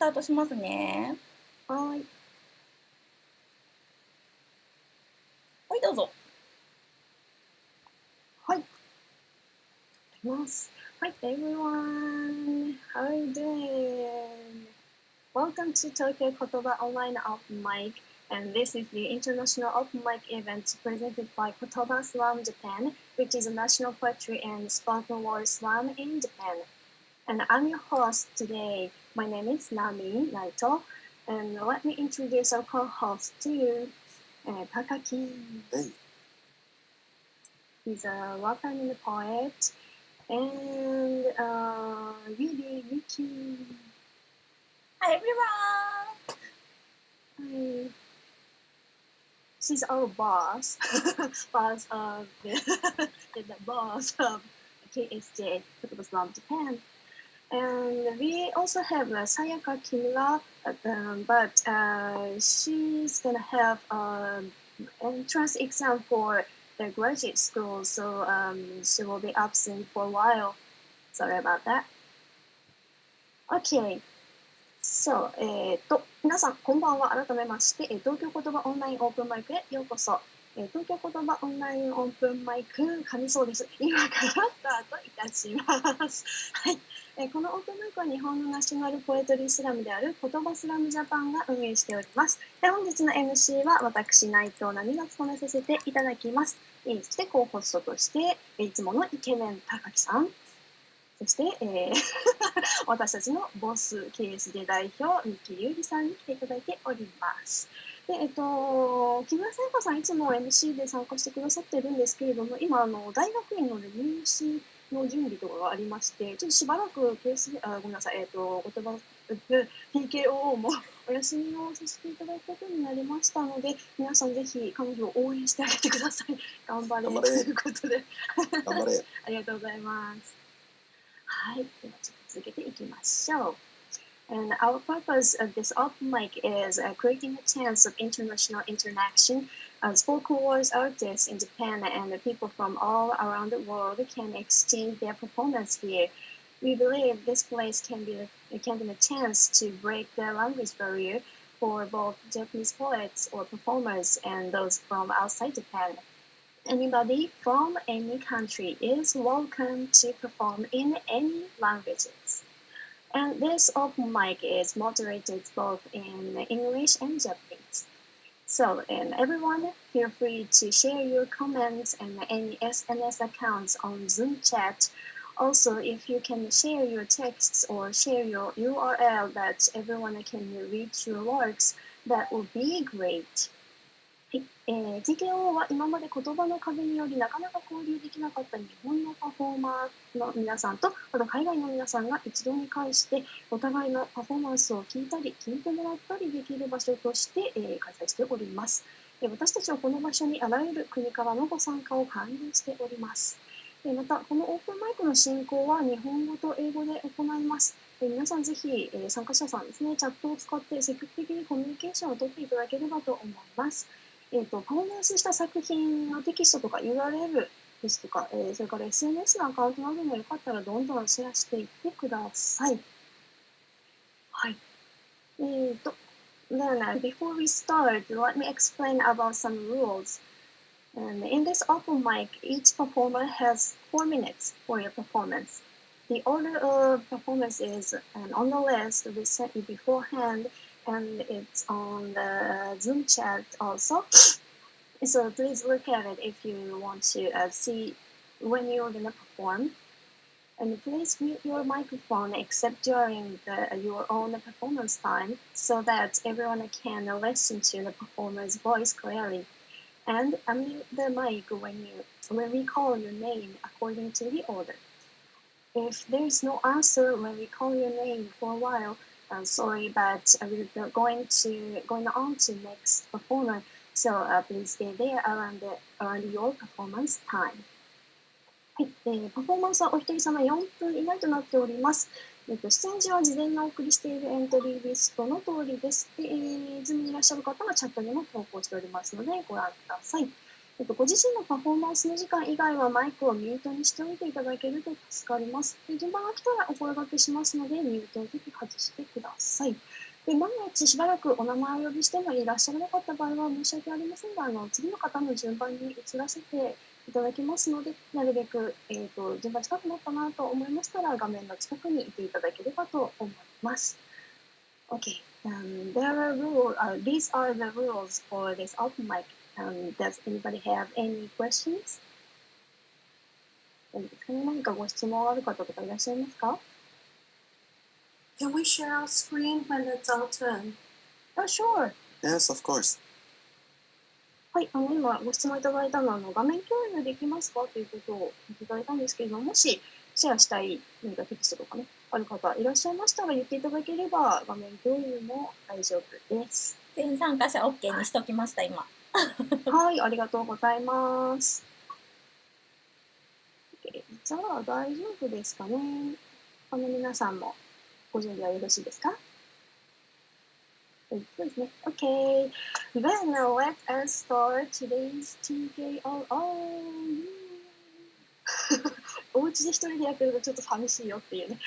タートしますね。はい。はい、どうぞ。はい。いきます。Hi everyone, how are you doing? Welcome to Tokyo KOTOBA Online Open Mic, and this is the international open mic event presented by KOTOBA Slam Japan, which is a national poetry and spoken word slam in Japan. And I'm your host today. My name is Nami Naito, and let me introduce our co-host to you, Takaki. Hey. He's a rapper and a poet, and really Vicky. Hi, everyone! Hi. She's our boss, boss of the boss of KSJ, KOTOBA Slam Japan. And we also have Sayaka Kimura, but she's gonna have an entrance exam for the graduate school, so she will be absent for a while. Sorry about that. Okay. そう、皆さんこんばんは。改めまして、東京言葉オンラインオープンマイクへようこそ。東京言葉オンラインオープンマイク、噛みそうです。今からスタートいたします。はい、このオープンマイクは日本のナショナルポエトリースラムである言葉スラムジャパンが運営しております。本日の MC は私、内藤奈美が務めさせていただきます。そしてコーホストとして、いつものイケメン高木さん。そして、私たちのボス KSJ 代表三木優里さんに来ていただいております。で、木村聖子さんいつも MC で参加してくださっているんですけれども、今大学院の入試の準備とかがありまして、ちょっとしばらくごめんなさい、言葉 PKOO もお休みをさせていただくことになりましたので、皆さんぜひ彼女を応援してあげてください。頑張れということで頑張れありがとうございます。はい、ではちょっと続けていきましょう。And our purpose of this open mic is creating a chance of international interaction. Spoken word artists in Japan and people from all around the world can exchange their performance here. We believe this place can be a chance to break the language barrier for both Japanese poets or performers and those from outside Japan.Anybody from any country is welcome to perform in any languages. And this open mic is moderated both in English and Japanese. So, everyone, feel free to share your comments and any SNS accounts on Zoom chat. Also, if you can share your texts or share your URL that everyone can read your works, that would be great.はい、TKO は今まで言葉の壁によりなかなか交流できなかった日本のパフォーマーの皆さんとあと海外の皆さんが一堂に会してお互いのパフォーマンスを聞いたり聞いてもらったりできる場所として、開催しております。私たちはこの場所にあらゆる国からのご参加を歓迎しております。またこのオープンマイクの進行は日本語と英語で行います。皆さんぜひ、参加者さんですね、チャットを使って積極的にコミュニケーションを取っていただければと思います。パフォーマンスした作品のテキストとか URL ですとか、それから SNS のアカウントなどもよかったらどんどんシェアしていってください。はい。Then, before we start, let me explain about some rules. In this open mic, each performer has 4 minutes for your performance. The order of performance is on the list we sent you beforehand.And it's on the Zoom chat also. So please look at it if you want to see when you're going to perform. And please mute your microphone except during your own performance time so that everyone can listen to the performer's voice clearly. And unmute the mic when we call your name according to the order. If there is no answer when we call your name for a while,sorry, but we're going on to next performer. So please stay there around your performance time. はい、パフォーマンスはお一人様4分以内となっております。出演時は事前にお送りしているエントリーリストの通りです。ズームにいらっしゃる方はチャットにも投稿しておりますのでご覧ください。ご自身のパフォーマンスの時間以外はマイクをミュートにしておいていただけると助かります。で、順番が来たらお声掛けしますので、ミュートをぜひ外してください。で、万が一しばらくお名前をお呼びしてもいらっしゃらなかった場合は申し訳ありませんが、次の方の順番に移らせていただきますので、なるべく、順番近くなったなと思いましたら、画面の近くにいていただければと思います。Okay, there are rules. These are the rules for this open mic. Does anybody have any questions? 何かご質問ある方とかいらっしゃいますか？ Can we share our screen when it's our turn? Oh, sure. Yes, of course. はい、今ご質問いただいたのは画面共有できますかということをいただいたんですけれども、もしシェアしたい何かテキストとかね、ある方いらっしゃいましたら言っていただければ画面共有も大丈夫です。全参加者 OK にしときました、今。はい、ありがとうございます。OK、じゃあ大丈夫ですかね。皆さんもご準備はよろしいですか？そうですね。OK。Then let us start today's TKO. お家で一人でやってるとちょっと寂しいよっていうね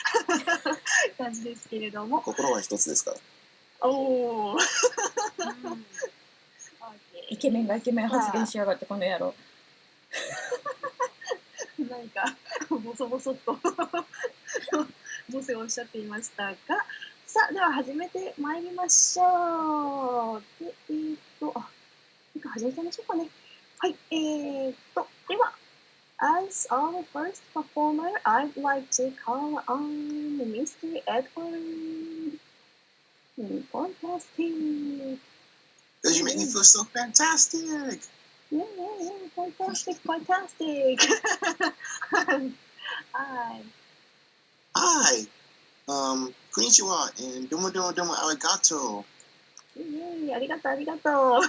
感じですけれども。心は一つですから。おー。イケメンがイケメン発言しやがってこの野郎。何かボソボソっとボスをおっしゃっていましたが、さあでは始めてまいりましょう。で、始めてみましょうかね。はい、では、as our first performer, I'd like to call on Mr. Edward. Fantastic. Because you make me feel so fantastic. Yeah, fantastic. Hi. Hi. Konnichiwa and domo arigato. ありがとう、ありがとう。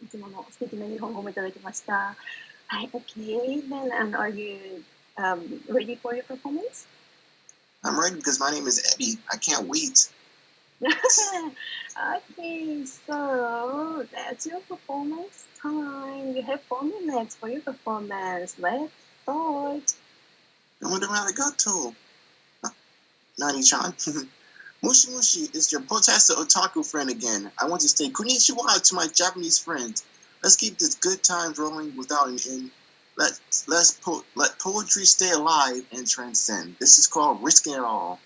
いつもの素敵な日本語もいただきました。はい、OK. Then, are you ready for your performance? I'm ready because my name is Eddie. I can't wait. Okay, so that's your performance time. You have 4 minutes for your performance. Let's start. Domo arigato. Nani-chan. Mushi Mushi is your protester otaku friend again. I want to say konnichiwa to my Japanese friends. Let's keep this good times rolling without an end. Let poetry stay alive and transcend. This is called risking it all.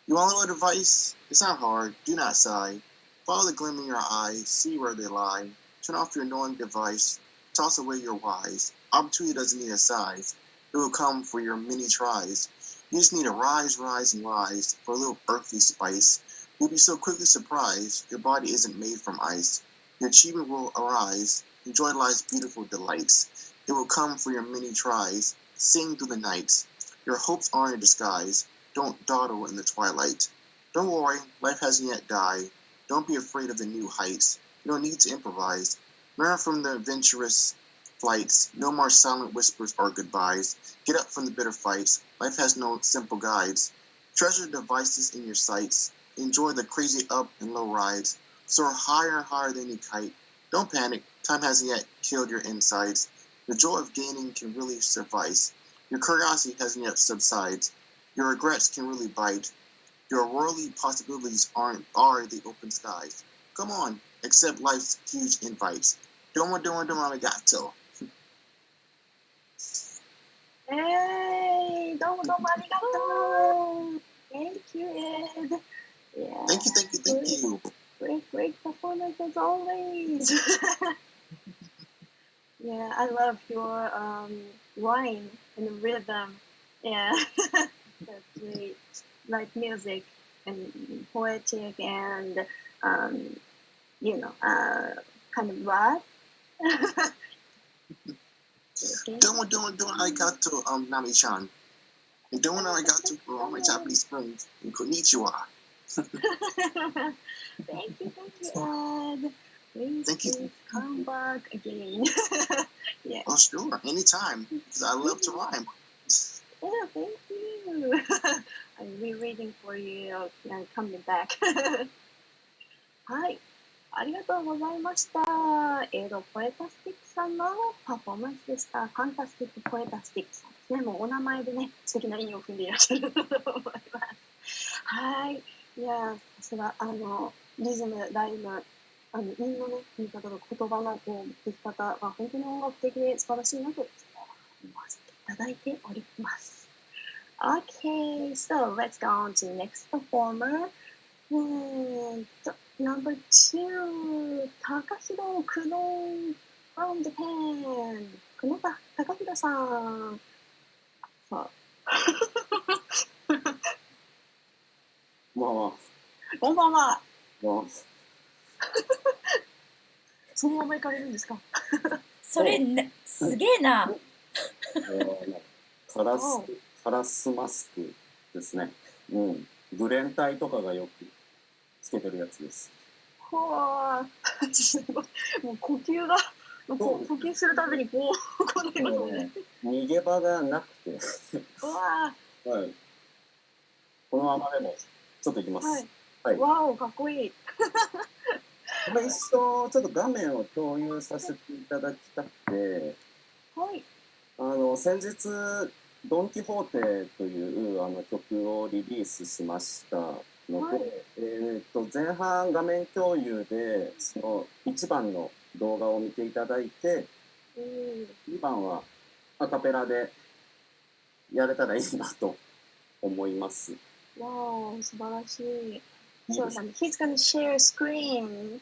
You all know advice? It's not hard. Do not sigh. Follow the gleam in your eyes. See where they lie. Turn off your annoying device. Toss away your whys. Opportunity doesn't need a size. It will come for your many tries. You just need to rise, and rise for a little earthly spice. You'll be so quickly surprised. Your body isn't made from ice. Your achievement will arise. Enjoy life's beautiful delights. It will come for your many tries. Sing through the nights. Your hopes aren't a disguise. Don't dawdle in the twilight. Don't worry, life hasn't yet died. Don't be afraid of the new heights. You don't need to improvise. Learn from the adventurous flights. No more silent whispers or goodbyes. Get up from the bitter fights. Life has no simple guides. Treasure the devices in your sights. Enjoy the crazy up and low rides. Soar higher and higher than you kite. Don't panic. Time hasn't yet killed your insides. The joy of gaining can really suffice. Your curiosity hasn't yet subsided. Your regrets can really bite. Your worldly possibilities are the open skies. Come on, accept life's huge invites. Domo arigato. Hey, どうもありがとう。Thank you, Ed. Yeah. Thank you. Great performance as always. Yeah, I love your rhyme and rhythm. Yeah, that's great. Like music and poetic and kind of rap. Okay. Domo arigato, Nami-chan. And domo arigato for all my Japanese friends. And konnichiwa. Thank you, Ed. Please come back again. Yeah. Oh, sure. Anytime. Because I love to rhyme. Yeah, thank you. I'll be waiting for you coming back. はい。ありがとうございました。ポエタスティックさんのパフォーマンスでした。ファンタスティックポエタスティックさんですね。もうお名前でね、素敵な意味を踏んでいらっしゃると思います。はい。いや、さすが、リズム、ライム、韻のね、言い方と言葉のこう出来方は本当に音楽的で素晴らしいなと思わせていただいております。Okay, so let's go on to the next performer. Number 2, Takahiro Kuno from Japan. 高弘さん。さあ。こんばんは。そのまま行かれるんですか？それ、ね、すげえな。カラスマスクですね。グレン隊とかがよくつけてるやつです。ほわー、すごい。もう呼吸が、呼吸するたびにこうなりますね。逃げ場がなくて。うわー。はい。このままでもちょっといきます。はい。わお、かっこいい。これ一度ちょっと画面を共有させていただきたくて、はい。先日ドン・キホーテという曲をリリースしましたので、はい、前半画面共有でその1番の動画を見ていただいて、2番はアカペラでやれたらいいなと思います。わー、素晴らしい。So he's gonna share screen.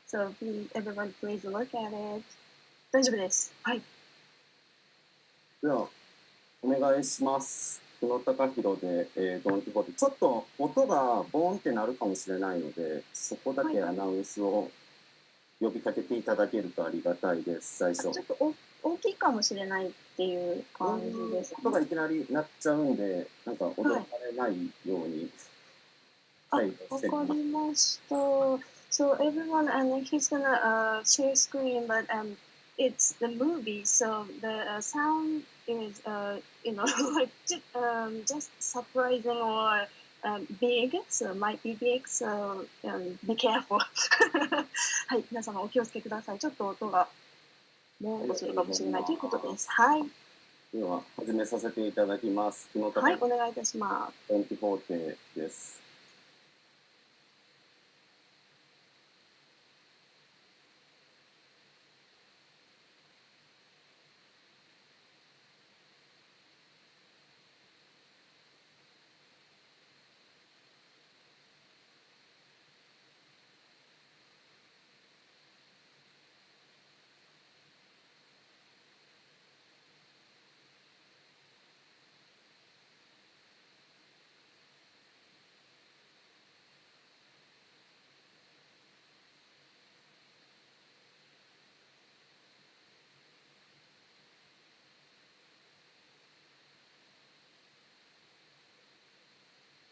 So everyone please look at it. 大丈夫です。はい。ではお願いします。久野貴弘で、ドン・キホーテ。ちょっと音がボーンってなるかもしれないので、そこだけアナウンスを呼びかけていただけるとありがたいです。最初。ちょっと大きいかもしれないっていう感じです、ね。音がいきなり鳴っちゃうんで、なんか驚かれないように。はい、わかりました。So everyone, he's gonna share screen, but it's the movie, so the sound is, like just surprising or big, so might be big, so be careful. はい、皆様お気をつけください。ちょっと音がもうするかもしれないということです。はい。では始めさせていただきます。はい、お願いいたします。ドン・キホーテです。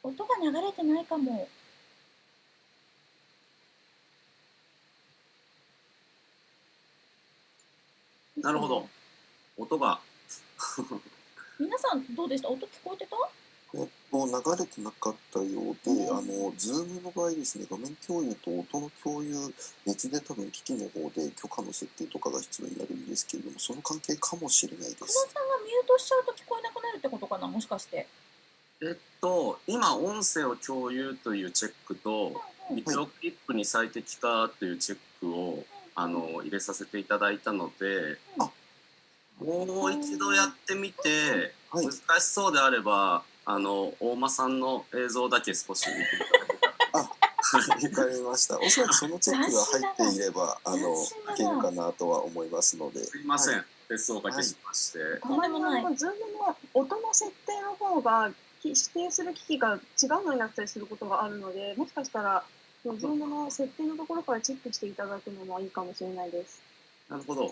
音が流れてないかも。なるほど。音が。皆さんどうでした？音聞こえてた？流れてなかったようで、Zoom の場合ですね、画面共有と音の共有、別で多分機器の方で許可の設定とかが必要になるんですけれども、その関係かもしれないです。久野さんがミュートしちゃうと聞こえなくなるってことかな、もしかして。今音声を共有というチェックと、ビデオクリップに最適かというチェックを、入れさせていただいたので、もう一度やってみて、難しそうであれば大間さんの映像だけ少し見ていただけたら。わかりました。おそらくそのチェックが入っていればいけるかなとは思いますので。すいません、別をおかけしまして。たまにZoomの音の設定の方が指定する機器が違うのになったりすることがあるので、もしかしたらZoomの設定のところからチェックしていただくのもいいかもしれないです。なるほど。わ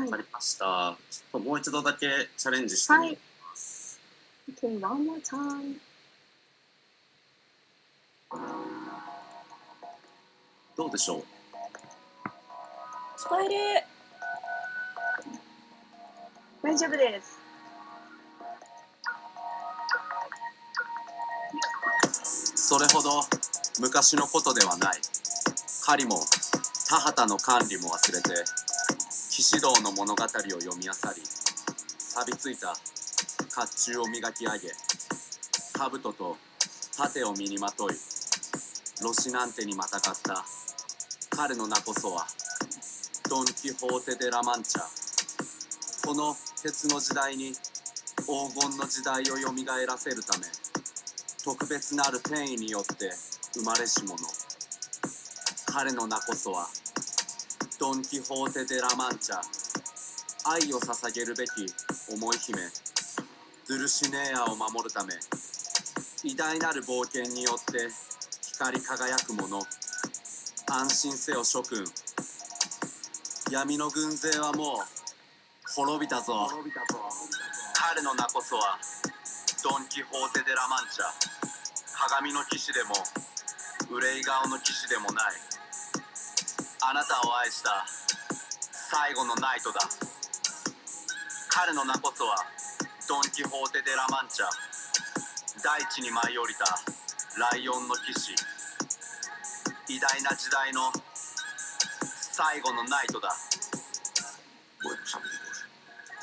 かりました。ちょっともう一度だけチャレンジしてみます。Okay, one more time. どうでしょう？使える。大丈夫です。それほど昔のことではない。狩りも田畑の管理も忘れて騎士道の物語を読み漁り、錆びついた甲冑を磨き上げ、兜と盾を身にまとい、ロシナンテにまたがった彼の名こそはドン・キホーテ・デ・ラ・マンチャ。この鉄の時代に黄金の時代をよみがえらせるため、特別なる転移によって生まれし者。彼の名こそはドン・キホーテ・デ・ラ・マンチャ。愛を捧げるべき思い姫ドゥルシネーアを守るため、偉大なる冒険によって光り輝く者。安心せよ諸君、闇の軍勢はもう滅びたぞ。彼の名こそはドン・キホーテ・デ・ラ・マンチャ。鏡の騎士でも憂い顔の騎士でもない、あなたを愛した最後のナイトだ。彼の名こそはドン・キホーテ・デ・ラ・マンチャ。大地に舞い降りたライオンの騎士、偉大な時代の最後のナイトだ。Buenos amigos,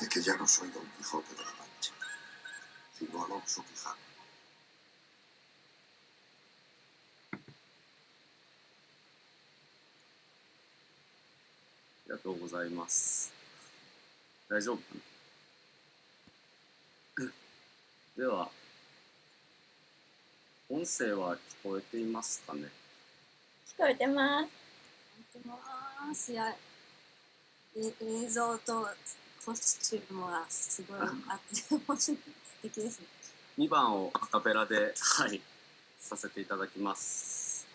es que ya no soy Don Quijote de la Mancha, sino Alonso Quijano. ありがとうございます。大丈夫かなでは、音声は聞こえていますかね。聞こえてます。てますいや、映像とコスチュームはすごいあって面白い、素敵ですね。2番をアカペラで、させていただきます。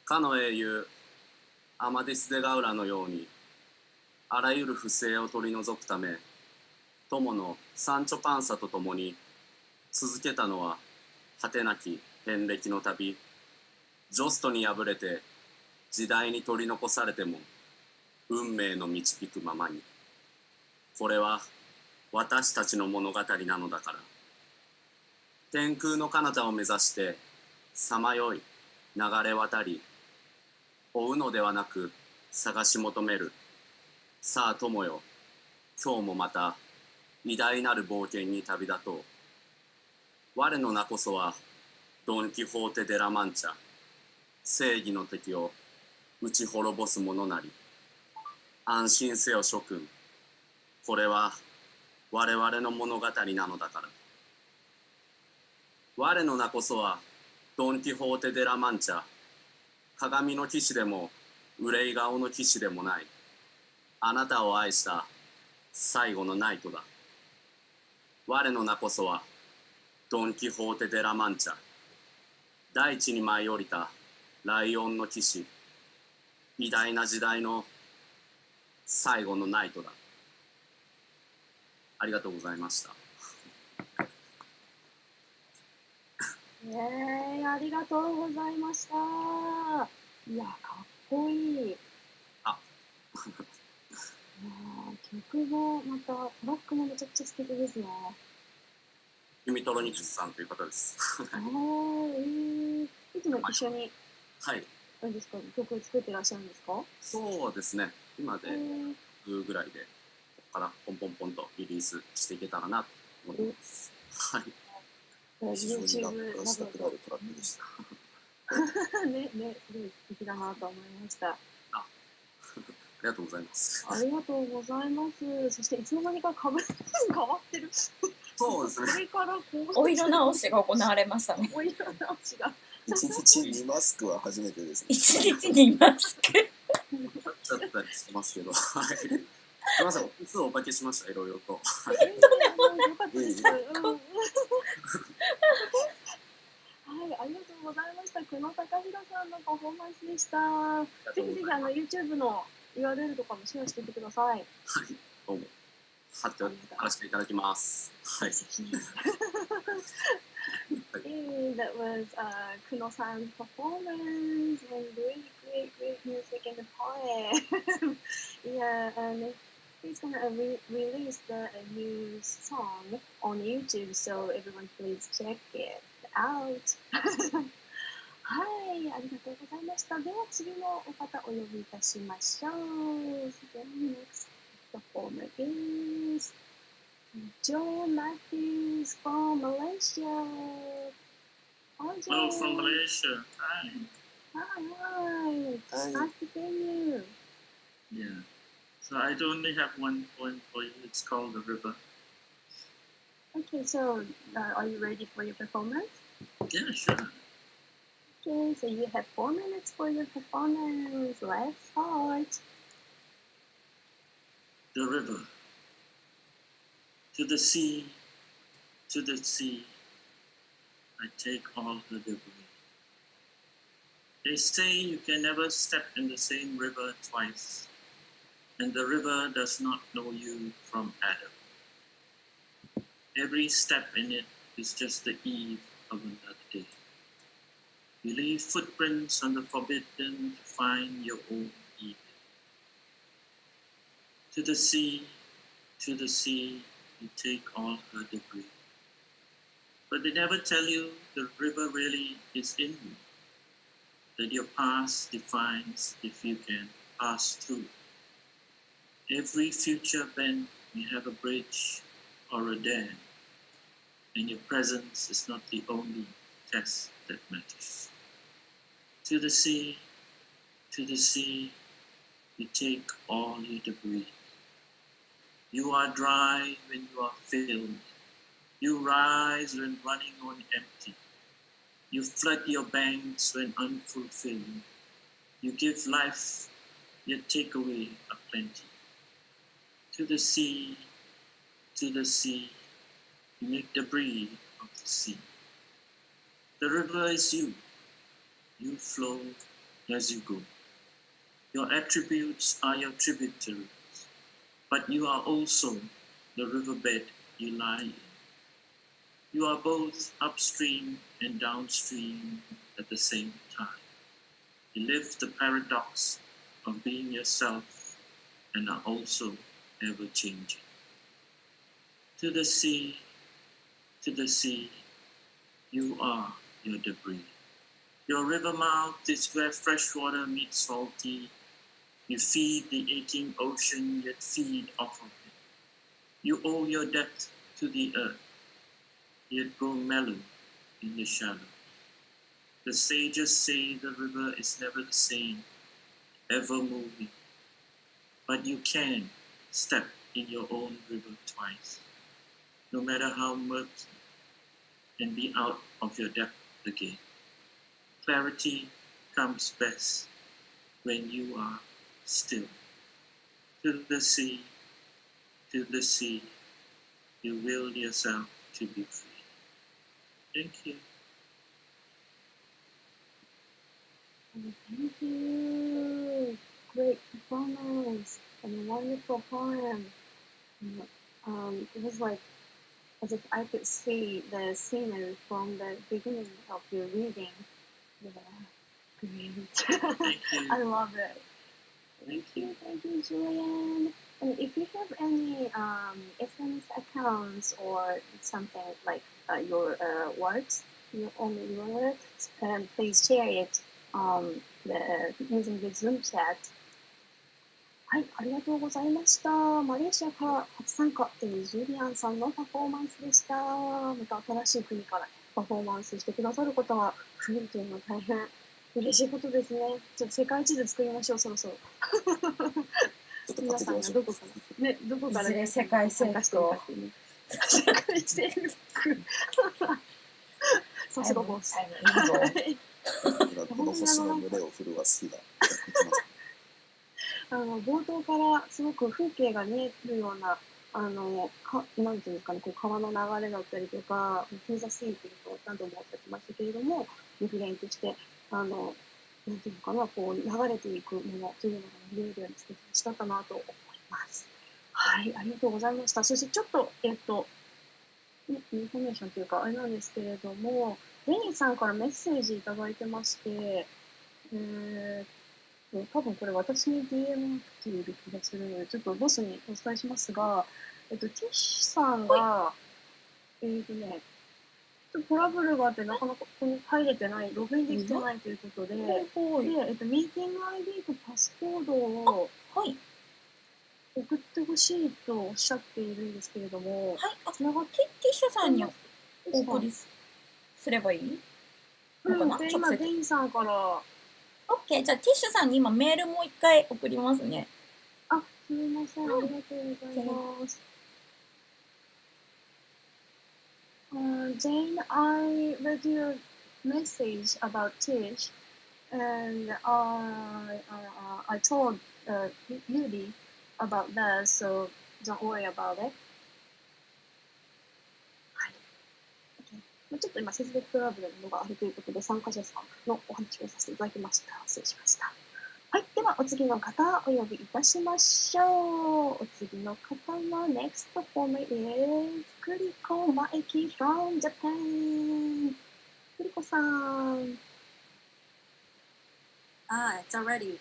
かの英雄アマディス・デ・ガウラのように、あらゆる不正を取り除くため、友のサンチョ・パンサと共に続けたのは果てなき遍歴の旅。ジョストに敗れて時代に取り残されても運命の導くままに。これは私たちの物語なのだから。天空の彼方を目指してさまよい流れ渡り、追うのではなく探し求める。さあ友よ、今日もまた偉大なる冒険に旅立とう。我の名こそはドン・キホーテ・デ・ラ・マンチャ。正義の敵を打ち滅ぼす者なり。安心せよ諸君、これは我々の物語なのだから。我の名こそはドン・キホーテ・デ・ラ・マンチャ。鏡の騎士でも憂い顔の騎士でもない、あなたを愛した最後のナイトだ。我の名こそはドン・キホーテ・デ・ラ・マンチャ。大地に舞い降りたライオンの騎士、偉大な時代の最後のナイトだ。ありがとうございました。ありがとうございました。いや、かっこいい。あ曲もまたトラックもめちゃくちゃ素敵ですね。ユミトロニクスさんという方です。いつも一緒に、はい。あれですか、曲を作ってらっしゃるんですか？そうですね。今でぐらいで、ここからポンポンポンとリリースしていけたらなと思ってます。はい。非常にラップしたくなるトラックでした。ね、すごい素敵だなと思いました。ありがとうございます。ありがとうございます。そしていつの間にか変わってる。そうですね。これからこうお色直しが行われましたね。お色直しが。一日にマスクは初めてですね。一日にマスク。なっちゃったりしてますけど、はい。すみません、いつおかけしました、いろいろと。よかったです。はい、ありがとうございました。久野貴弘さんのパフォーマンスでした。ぜひぜひYouTube の URL とかもシェアしてみてください。はい、どうも。貼らせていただきます。はい。That was Kuno-san's performance and really great music and the poem. Yeah, and he's gonna release a new song on YouTube, so everyone please check it out. はい、ありがとうございました。では次のお方お呼びいたしましょう。The next performer is John Matthews from Malaysia. Hi, Hello John. from Malaysia. Hi. Hi. Hi. Nice to see you. Yeah. So I only have one poem for you. It's called The River. Okay, so are you ready for your performance? Yeah, sure. Okay, so you have 4 minutes for your performance. Let's start. The river. To the sea, I take all the debris. They say you can never step in the same river twice, and the river does not know you from Adam. Every step in it is just the eve of another day. You leave footprints on the forbidden to find your own Eden. To the sea, you take all her debris. But they never tell you the river really is in you, that your past defines if you can pass through. Every future bend may have a bridge or a dam, and your presence is not the only test that matters. To the sea, you take all your debris. You are dry when you are filled. You rise when running on empty. You flood your banks when unfulfilled. You give life, yet take away aplenty. To the sea, you make debris of the sea. The river is you. You flow as you go. Your attributes are your tributaries, but you are also the riverbed you lie in. You are both upstream and downstream at the same time. You live the paradox of being yourself and are also ever-changing. To the sea, you are your debris. Your river mouth is where fresh water meets salty. You feed the aching ocean, yet feed off of it. You owe your depth to the earth, yet grow mellow in the shallow. The sages say the river is never the same, ever moving. But you can step in your own river twice, no matter how murky, and be out of your depth again. Clarity comes best when you are still. To the sea, you will yourself to be free. Thank you. Thank you. Great performance and a wonderful poem. It was like as if I could see the scenery from the beginning of your reading. Yeah, great. Thank you. I love it. Thank you. Thank you, Julian. And if you have any SNS accounts or something like your works, only your works, please share it using the Zoom chat. はい、ありがとうございました。マレーシアから初参加というジュリアンさんのパフォーマンスでした。また新しい国からパフォーマンスしてくださる方が増えるというのは大変嬉しいことですね。ちょっと世界地図作りましょう、そろそろ。皆さんがどこからね、どこからいずれ世界征服を世界征服。さすがボス。この星の群れを振るは好きだ。冒頭からすごく風景が見えるようななんていうんですかね、こう川の流れだったりとか、テザシーというと何度もおっしゃってましたけれども、リフレインとしてなんていうのかな、こう流れていくものというのが見えるように素敵にしたかなと思います。はい、ありがとうございました。そしてちょっとインフォメーションというかあれなんですけれども、レニーさんからメッセージいただいてまして、多分これ私に DM が来ている気がするので、ちょっとボスにお伝えしますが、ティッシュさんが、とトラブルがあってなかなかここに入れてない、ログインできてないということで、で、はい。ミーティング ID とパスコードをはい。送ってほしいとおっしゃっているんですけれども、はい。あ、つながっティッシュさんにおて送りすればいいうん、のかな、で、今、直接。デインさんから、OK。じゃあ、ティッシュさんに今メールもう一回送りますね。あ、すみません、ありがとうございます。Jane, I read your message about Tish, and I told Yuri about that, so don't worry about it. はい。ちょっと今、接続トラブルのがあるということで、参加者さんのお話をさせていただきました。失礼しました。はい。では、お次の方、お呼びいたしましょう。お次の方の next performer is クリコマエキ from Japan。クリコさん。It's already.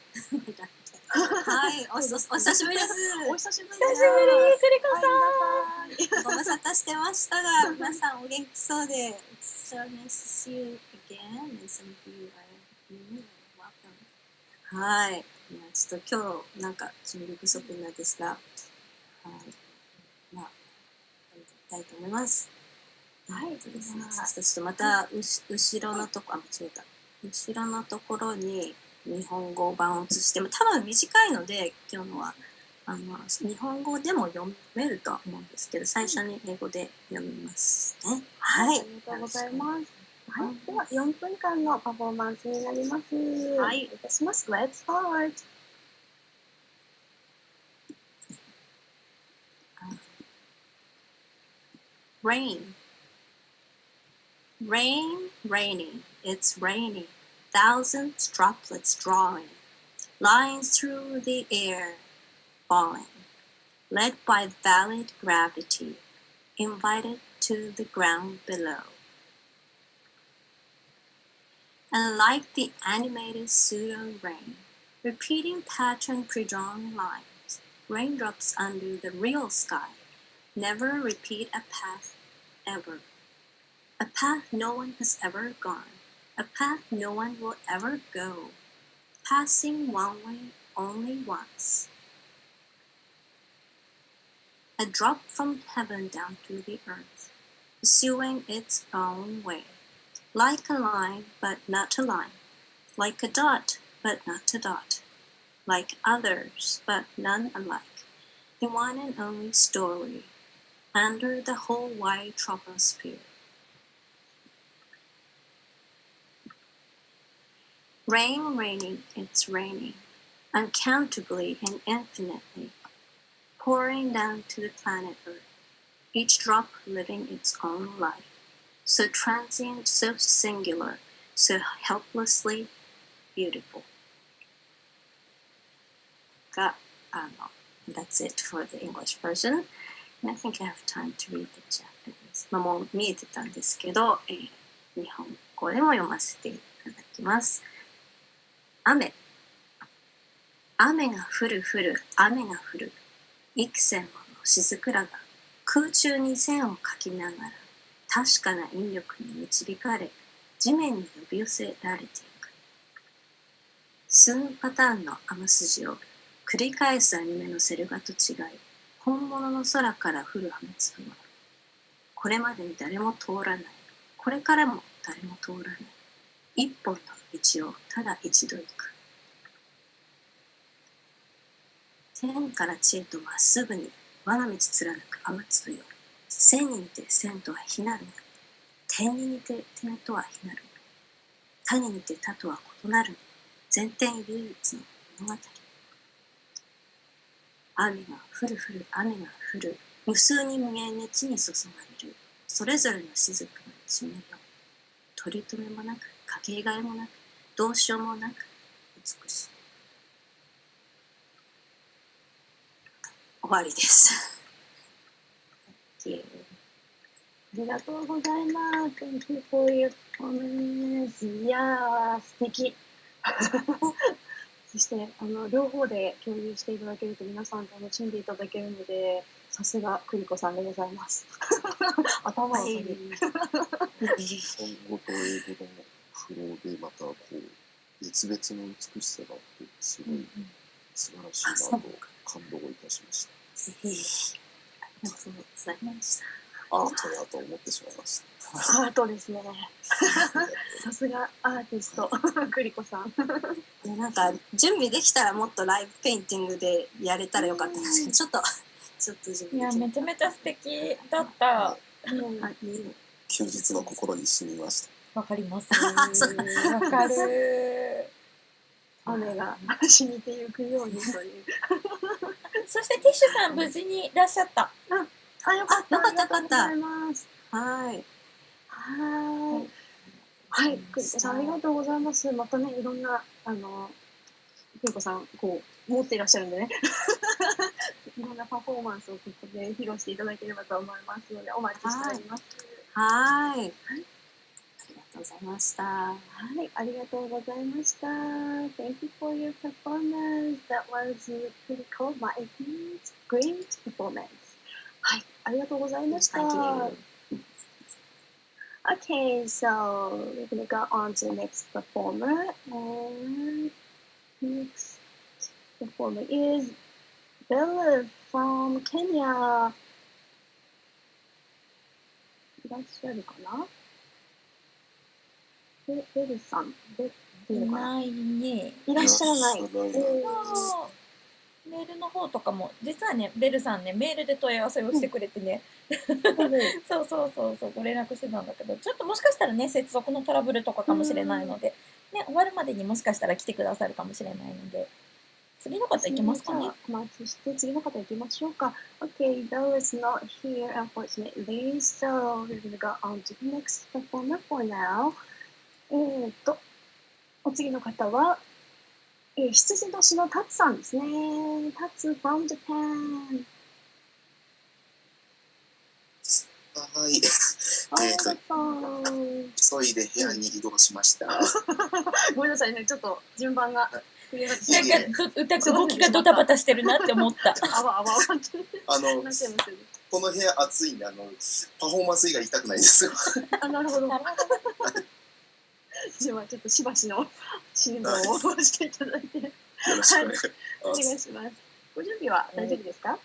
はい、お久しぶりです。お久しぶりです。久しぶり、クリコさん。ご無沙汰してましたが、皆さんお元気そうで。So nice to see you again, and some of you are new. Welcome. はい。ちょっと今日なんか準備不足なんですが、はい。まあ、頑張りたいと思います。はい。ですね。そしてちょっとまた後ろのとこ、間違えた。後ろのところに日本語版を映しても、多分短いので、今日のは日本語でも読めるとは思うんですけど、最初に英語で読みますね。はい。ありがとうございます。はい。では、4分間のパフォーマンスになります。はい。お願いいたします。Let's start! Rain. Rain, raining, it's raining. Thousands droplets drawing. Lines through the air, falling. Led by valid gravity, invited to the ground below. And like the animated pseudo-rain, repeating pattern pre-drawn lines, raindrops under the real sky, never repeat a path ever. A path no one has ever gone, a path no one will ever go, passing one way only once. A drop from heaven down to the earth, pursuing its own way, like a line but not a line, like a dot but not a dot, like others but none alike, the one and only story, under the whole wide troposphere. Rain, raining, it's raining, uncountably and infinitely, pouring down to the planet Earth, each drop living its own life, so transient, so singular, so helplessly beautiful. That's it for the English version. And I think I have time to read the Japanese. もう見えてたんですけど、日本語でも読ませていただきます。雨が降る降る雨が降る幾千もの雫らが空中に線を描きながら確かな引力に導かれ地面に呼び寄せられていく。数パターンの雨筋を繰り返すアニメのセル画と違い、本物の空から降る雨粒はこれまでに誰も通らない、これからも誰も通らない一本の道をただ一度行く。天から地へとまっすぐに我が道貫く雨粒よ。線に似て線とは非なるもの。点に似て点とは非なるもの。他に似て他とは異なるもの。全点唯一の物語。雨が降る降る雨が降る。無数に無限に地に注がれる。それぞれの雫の一面よ。取り留めもなく、かけがえもなく、どうしようもなく、美しい。終わりです。ありがとうございます。Thank you for your comments. いやー、素敵。そして両方で共有していただけると皆さん楽しんでいただけるので、さすがクリコさんでございます。頭を下げる。日本語と英語のフローでまたこう別々の美しさがあってすごい素晴らしいなと感動いたしました。ありがとうございました。アートだと思ってしまいました。アートですね。さすがアーティストクリコさん。なんか準備できたらもっとライブペインティングでやれたらよかったんですけど、ちょっと準備いや、めちゃめちゃ素敵だった。休日の心に染みました。わかります。わかる。雨が染みていくようにという。そしてティッシュさん無事にいらっしゃった。あ、よかった。よかったよかった。ありがとうございます。はい。はい、クリコさんありがとうございます。またね、いろんなクリコさんこう持っていらっしゃるんでね。いろんなパフォーマンスをここで披露していただければと思いますので、お待ちしております。はい。ありがとうございました。はい、ありがとうございました。Thank you for your performance. That was pretty cool, but it is great performance. はい、ありがとうございました。Okay, so we're gonna go on to the next performer, and next performer is Bella from Kenya. いらっしゃるかな？ベルさん、いないね。いらっしゃらない。メールの方とかも、実はね、ベルさんね、メールで問い合わせをしてくれてね、そう、ご連絡してたんだけど、ちょっともしかしたらね、接続のトラブルとかかもしれないので、ね、終わるまでにもしかしたら来てくださるかもしれないので、次の方行きますかね。お待ちして、次の方行きましょうか。Okay, though it's not here, unfortunately, so we're gonna go on to the next performer for now. お次の方は、羊年のタツさんですね。タツ from Japan。はい。急いで部屋に移動しました。ごめんなさいね、ちょっと順番が。なんか歌く動きがドタバタしてるなって思った。この部屋暑いんでパフォーマンス以外行きたくないですよ。なるほど。ではちょっとしばしの辛抱をしていただいて、よろしくお願いします。お願いします。ご準備は大丈夫ですか？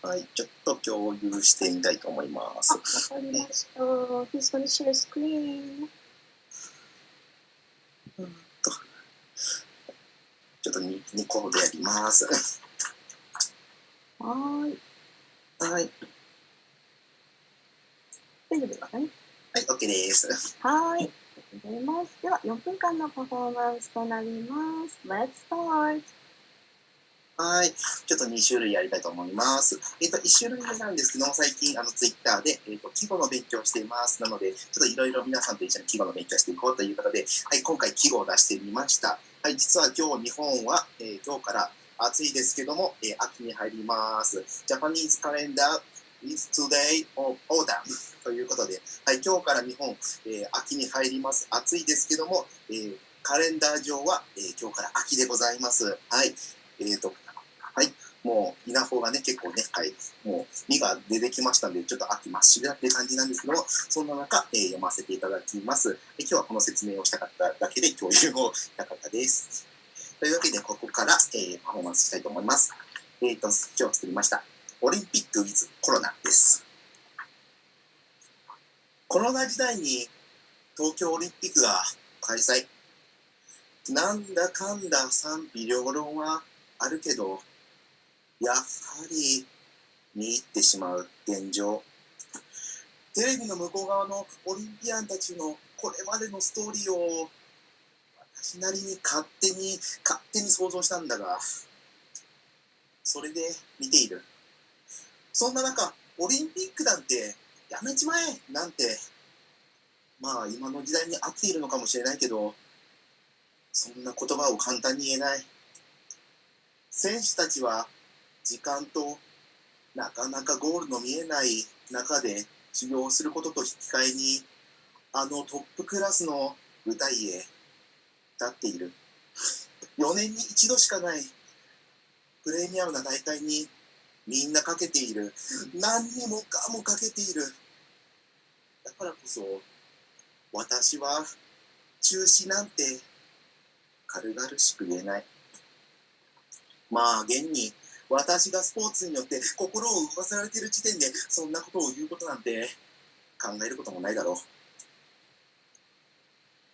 はい、ちょっと共有してみたいと思います。わかりました。Please gonna share screen。ちょっと2個でやります。はい。大丈夫ですかね？はい、OK です。はい。ありがとうございます。では4分間のパフォーマンスとなります。Let's start! はい、ちょっと2種類やりたいと思います。1種類目なんですけども、最近Twitter で、季語の勉強をしています。なので、ちょっといろいろ皆さんと一緒に季語の勉強していこうということで、はい、今回季語を出してみました。はい、実は今日日本は、今日から暑いですけども、秋に入ります。Japanese calendar is today of autumn ということで、はい、今日から日本、秋に入ります。暑いですけども、カレンダー上は、今日から秋でございます。はい。はい、もう稲穂がね、結構ね、はい、もう実が出てきましたので、ちょっと秋真っ白だって感じなんですけども、そんな中、読ませていただきます。今日はこの説明をしたかっただけで共有をしたかったです。というわけで、ここから、パフォーマンスしたいと思います。今日作りました。オリンピック with コロナです。コロナ時代に東京オリンピックが開催。なんだかんだ賛否両論はあるけど、やはり見入ってしまう現状。テレビの向こう側のオリンピアンたちのこれまでのストーリーを私なりに勝手に想像したんだが、それで見ている。そんな中、オリンピックなんてやめちまえなんて、まあ今の時代に合っているのかもしれないけど、そんな言葉を簡単に言えない。選手たちは時間となかなかゴールの見えない中で修行することと引き換えに、トップクラスの舞台へ立っている。4年に一度しかないプレミアムな大会にみんなかけている。何にもかもかけている。だからこそ、私は中止なんて軽々しく言えない。まあ、現に私がスポーツによって心を動かされている時点で、そんなことを言うことなんて考えることもないだろう。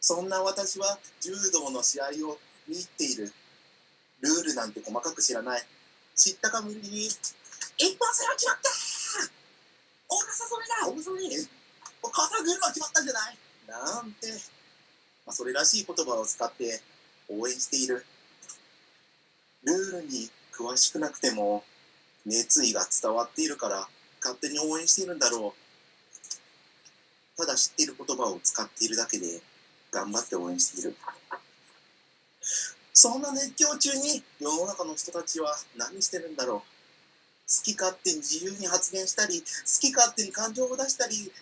そんな私は柔道の試合を見入っている。ルールなんて細かく知らない。知ったかぶりに、一発が決まった大笠それだ大笠に肩ぐるの決まったんじゃないなんて、それらしい言葉を使って応援している。ルールに詳しくなくても熱意が伝わっているから勝手に応援しているんだろう。ただ知っている言葉を使っているだけで頑張って応援している。そんな熱狂中に世の中の人たちは何してるんだろう。好き勝手に自由に発言したり、好き勝手に感情を出したり、好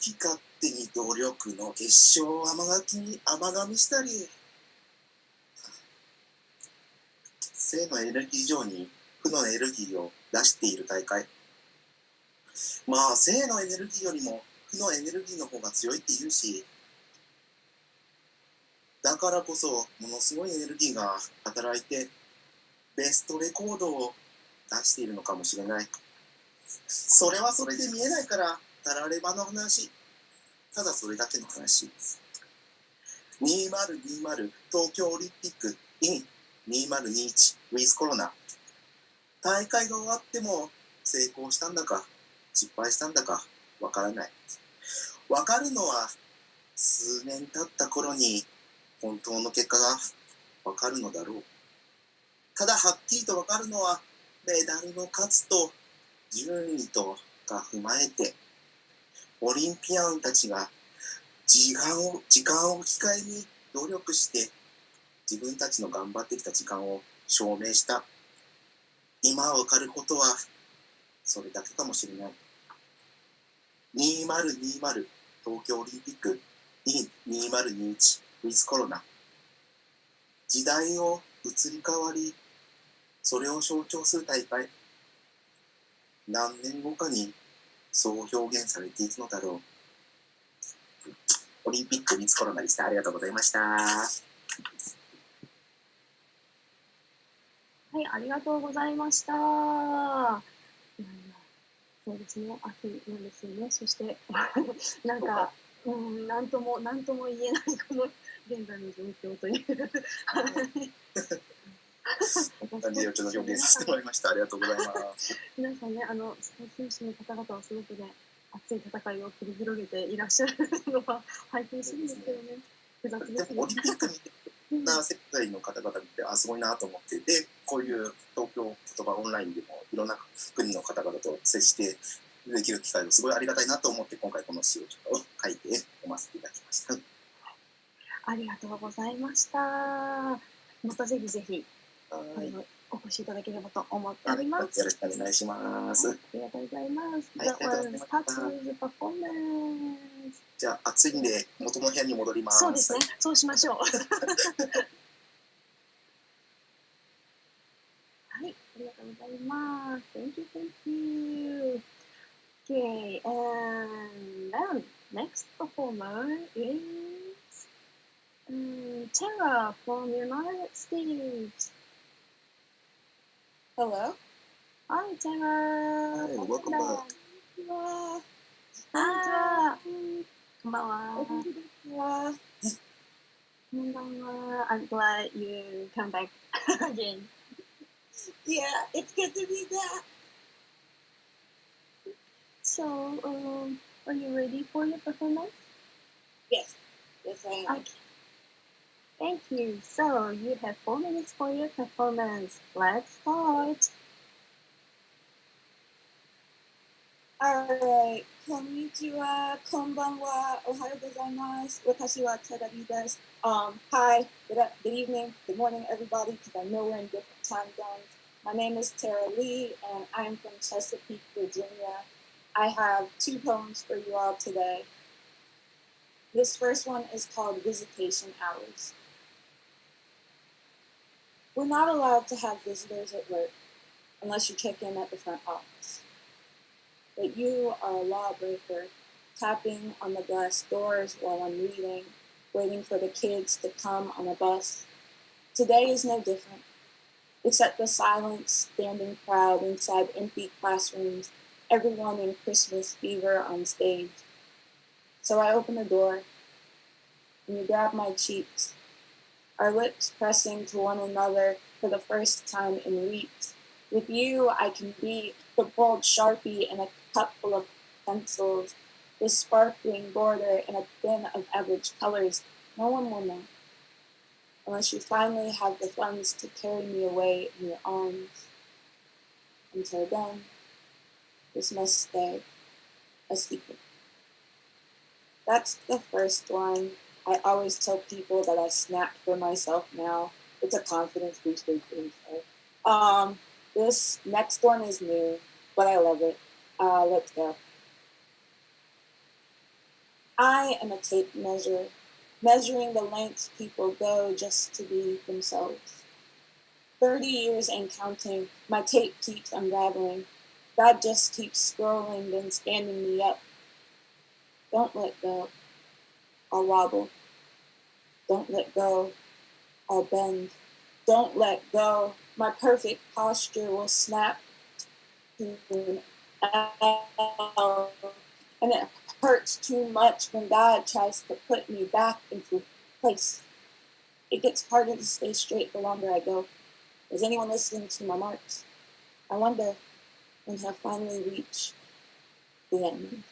き勝手に努力の結晶を甘噛みしたり、正のエネルギー以上に負のエネルギーを出している大会。まあ正のエネルギーよりも負のエネルギーの方が強いって言うし、だからこそものすごいエネルギーが働いてベストレコードを出しているのかもしれない。それはそれで見えないからたらればの話。ただそれだけの話。2020東京オリンピック in 2021 with コロナ。大会が終わっても成功したんだか失敗したんだかわからない。わかるのは数年経った頃に本当の結果がわかるのだろう。ただはっきりとわかるのはメダルの数と順位とか踏まえて、オリンピアンたちが時間を控えに努力して自分たちの頑張ってきた時間を証明した。今わかることはそれだけかもしれない。2020東京オリンピック in 2021 with コロナ。時代を移り変わり、それを象徴する大会。何年後かにそう表現されていくのだろう。オリンピックwith コロナでした。ありがとうございました。はい、ありがとうございました。そうですね、秋なんですよね。そしてなんか、なんとも言えないこの現在の状況という。感じでちょっと表現させてもらいました。ありがとうございます。皆さんね、スポーツ選手の方々はすごくね、熱い戦いを繰り広げていらっしゃるのは拝見するんですけどね。複雑ですね。でもオリンピックに世界の方々ってすごいなと思ってで、こういう東京言葉オンラインでもいろんな国の方々と接してできる機会をすごいありがたいなと思って、今回この詩をちょっと書いて読ませていただきました。ありがとうございました。またぜひぜひお越しいただければと思っております。よろしくお願いします。ありがとうございます。はい、ありがとうございました。じゃあ暑いんで元の部屋に戻ります。そうですね。そうしましょう。はい、ありがとうございます。Thank you, thank you. Okay, and then next performer is Tara from United States. Hello. Hi, Tara. Hi, welcome back. こんばんは。こんばんは。I'm glad you come back again. Yeah, it's good to be back. So, are you ready for your performance? Yes, yes I am. Okay. Thank you. So, you have 4 minutes for your performance. Let's start. Alright. こんにちは。こんばんは。おはようございます。私はテラリです。Hi, good evening, good morning, everybody, because I know we're in different time zones. My name is Tara Lee, and I am from Chesapeake, Virginia. I have 2 poems for you all today. This first one is called Visitation Hours. We're not allowed to have visitors at work. unless you check in at the front office. But you are a lawbreaker, tapping on the glass doors while I'm reading, waiting for the kids to come on a bus. Today is no different, except the silence, standing proud inside empty classrooms, everyone in Christmas fever on stage. So I open the door, and you grab my cheeks, our lips pressing to one another for the first time in weeks. With you, I can be the bold Sharpie in a cup full of pencils, the sparkling border in a bin of average colors. No one will know, unless you finally have the funds to carry me away in your arms. Until then, this must stay a secret. That's the first one. I always tell people that I snapped for myself now. It's a confidence booster too. So. This next one is new, but I love it. Let's go. I am a tape measure, measuring the lengths people go just to be themselves. 30 years and counting, my tape keeps unraveling. God just keeps scrolling, then standing me up. Don't let go. I'll wobble. Don't let go. I'll bend. Don't let go. My perfect posture will snap to an L. And it hurts too much when God tries to put me back into place. It gets harder to stay straight the longer I go. Is anyone listening to my marks? I wonder when have finally reached the end.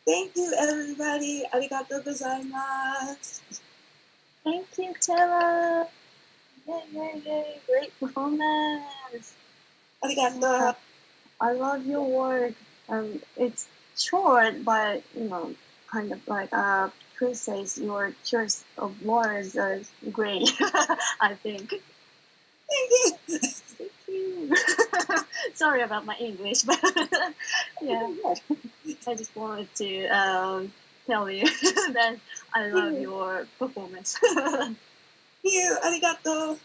Thank you, everybody. Arigatou gozaimasu. Thank you, Tara. Yay, yay, yay. Great performance. Arigatou. I love your work. It's short, but, kind of like Chris says, your choice of words is great, I think. Thank you. Thank you. Sorry about my English, but yeah. I just wanted to tell you that I love your performance. Thank you. Arigatou.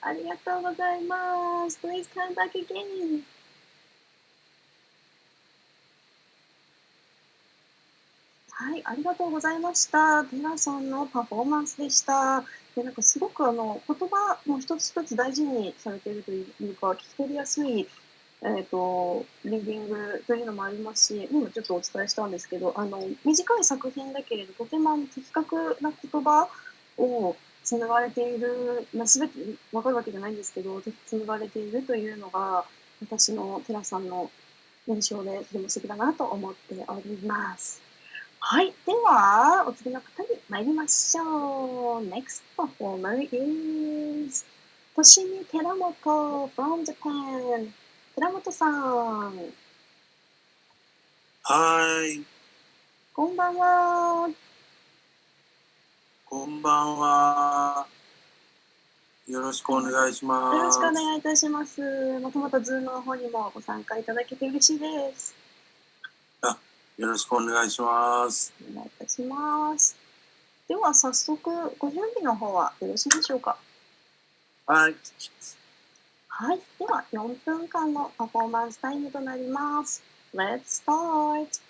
Arigatou gozaimasu. Please come back again. はい、ありがとうございました。テラさんのパフォーマンスでした。で、なんかすごく言葉も一つ一つ大事にされているというか、聞き取りやすい、リーディングというのもありますし、今ちょっとお伝えしたんですけど、短い作品だけれど、とても的確な言葉を紡がれている、全てわかるわけじゃないんですけど、紡がれているというのが、私のテラさんの印象で、とても素敵だなと思っております。はい。では、お次の方に参りましょう。Next performer is としみ寺本 from Japan。寺本さん。はい。こんばんは。こんばんは。よろしくお願いします。よろしくお願いいたします。またズームの方にもご参加いただけて嬉しいです。よろしくお願いします。お願いいたします。では早速ご準備の方はよろしいでしょうか。はい。はい。では4分間のパフォーマンスタイムとなります。Let's start!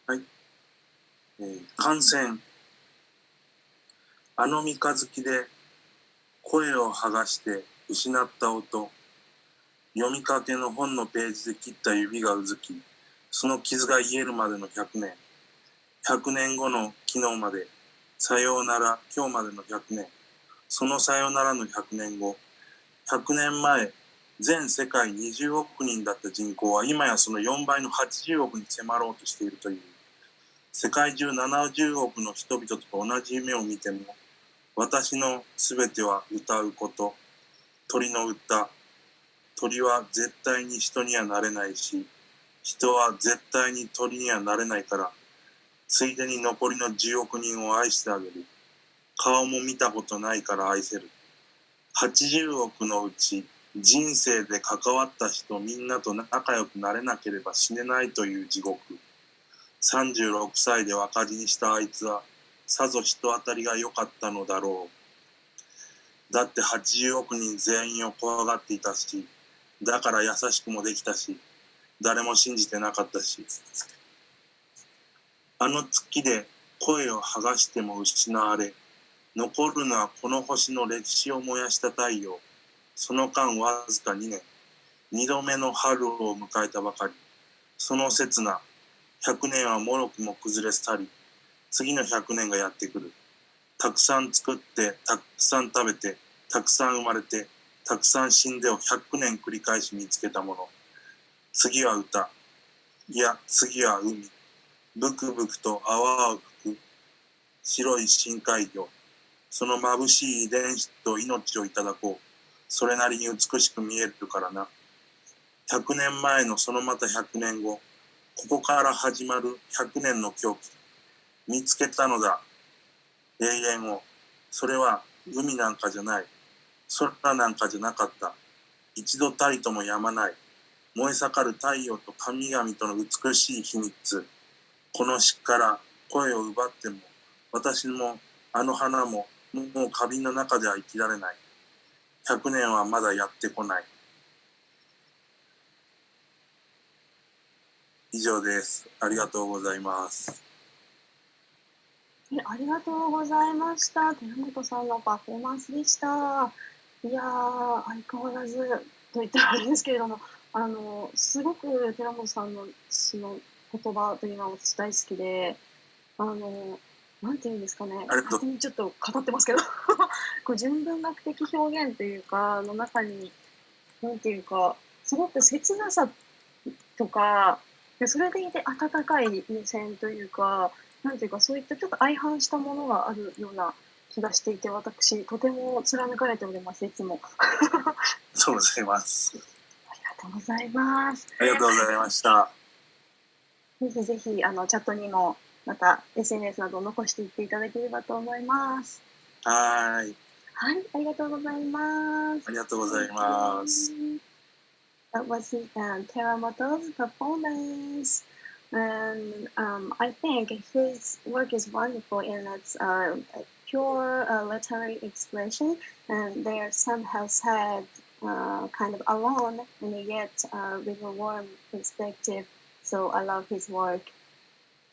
はい。観戦。三日月で声を剥がして失った音。読みかけの本のページで切った指がうずき。その傷が癒えるまでの100年。100年後の昨日まで。さようなら、今日までの100年。そのさようならの100年後。100年前、全世界20億人だった人口は今やその4倍の80億に迫ろうとしているという。世界中70億の人々と同じ夢を見ても、私のすべては歌うこと。鳥の歌。鳥は絶対に人にはなれないし、人は絶対に鳥にはなれないから、ついでに残りの10億人を愛してあげる。顔も見たことないから愛せる。80億のうち、人生で関わった人みんなと仲良くなれなければ死ねないという地獄。36歳で若死にしたあいつは、さぞ人当たりが良かったのだろう。だって80億人全員を怖がっていたし、だから優しくもできたし、誰も信じてなかったし、あの月で声を剥がしても失われ、残るのはこの星の歴史を燃やした太陽。その間わずか2年、2度目の春を迎えたばかり。その刹那、100年はもろくも崩れ去り、次の100年がやってくる。たくさん作って、たくさん食べて、たくさん生まれて、たくさん死んでを100年繰り返し見つけたもの。次は歌。いや、次は海。ブクブクと泡を吹く白い深海魚。その眩しい遺伝子と命をいただこう。それなりに美しく見えるからな。100年前のそのまた100年後。ここから始まる100年の狂気。見つけたのだ。永遠を。それは海なんかじゃない。空なんかじゃなかった。一度たりともやまない。燃え盛る太陽と神々との美しい秘密。この詩から声を奪っても、私もあの花ももう花瓶の中では生きられない。100年はまだやってこない。以上です。ありがとうございます。ありがとうございました。寺本さんのパフォーマンスでした。いやー、相変わらずと言ったらあれですけれども、すごく寺本さんの詩の言葉というのは私大好きで、なんていうんですかね、勝手にちょっと語ってますけど、こう純文学的表現というか、の中に、なんていうか、すごく切なさとか、それでいて温かい目線というか、なんていうか、そういったちょっと相反したものがあるような気がしていて、私、とても貫かれております、いつも。そうございます。ありがとうございます。ありがとうございました。ぜひぜひ、チャットにも、また SNS などを残していっていただければと思います。はい。はい、ありがとうございます。ありがとうございます。That was Teramoto's performance. And I think his work is wonderful in its pure literary expression, and they're somehow sad, kind of alone, and yet with a warm perspective. So I love his work.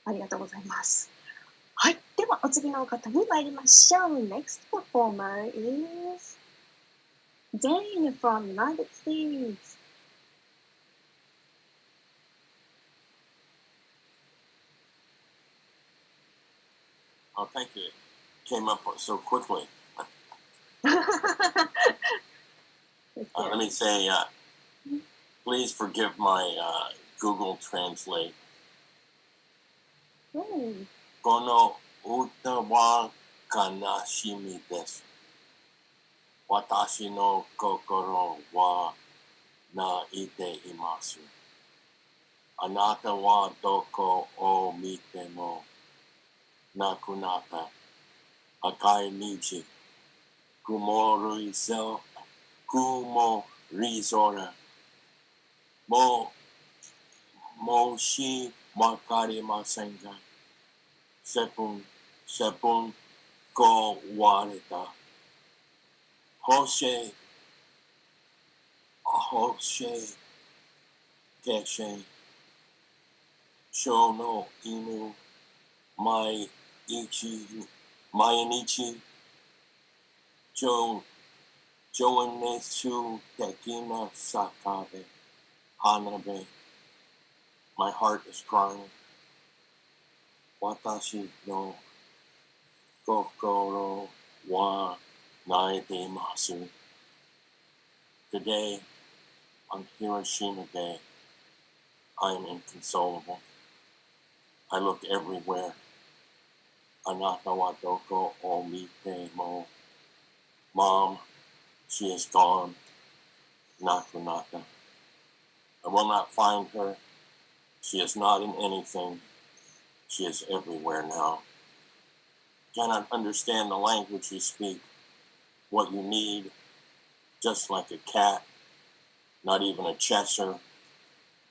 ありがとうございます。はい、ではお次の方に参りましょう。Next performer is Jane from United States. Oh, thank you. It came up so quickly. Let me say, please forgive my Google Translate. この歌は悲しみです。私の心は泣いています。あなたはどこを見てもなくなった赤い道、曇り空、もしわかりませんが、セブン壊れた。星、決心、小の犬、毎日、情熱的な坂で、花火、My heart is crying. 私の心は泣いています。Today, on Hiroshima Day, I am inconsolable. I look everywhere. あなたはどこを見ても Mom, she is gone. 亡くなった。I will not find her. She is not in anything. She is everywhere now. Cannot understand the language you speak. What you need, just like a cat, not even a Cheshire.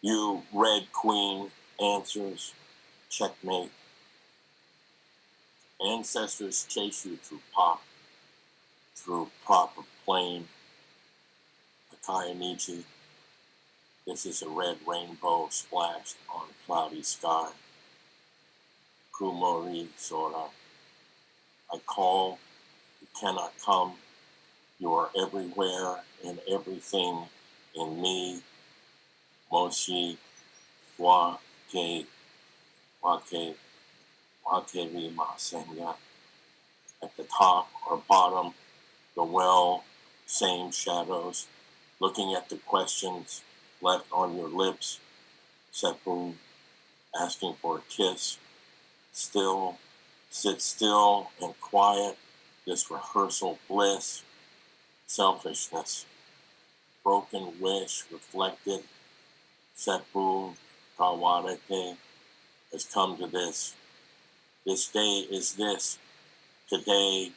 You, red queen, answers, checkmate. Ancestors chase you through pop. through proper plane, Akayanichi. This is a red rainbow splashed on a cloudy sky. Kumori Sora. I call, you cannot come. You are everywhere and everything in me. Moshi wa ke rimasen. At the top or bottom, the well, same shadows, looking at the questions left on your lips. Seppu, asking for a kiss. Still, sit still and quiet, this rehearsal bliss. Selfishness, broken wish reflected. Seppu kawarete has come to this. This day is this. Today,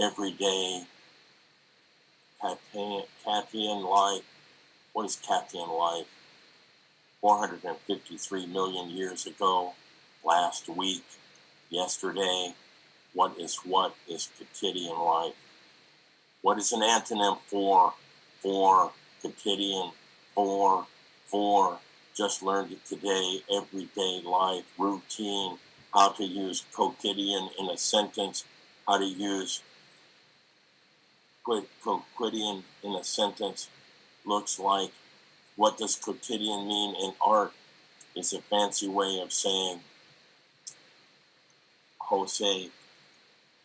every day. Cathian life. What is Cathian life? 453 million years ago, last week, yesterday. What is quotidian life? What is an antonym for quotidian, for, just learned it today, everyday life, routine, how to use quotidian in a sentence, how to use quotidian in a sentence looks like. What does quotidian mean in art? It's a fancy way of saying Jose,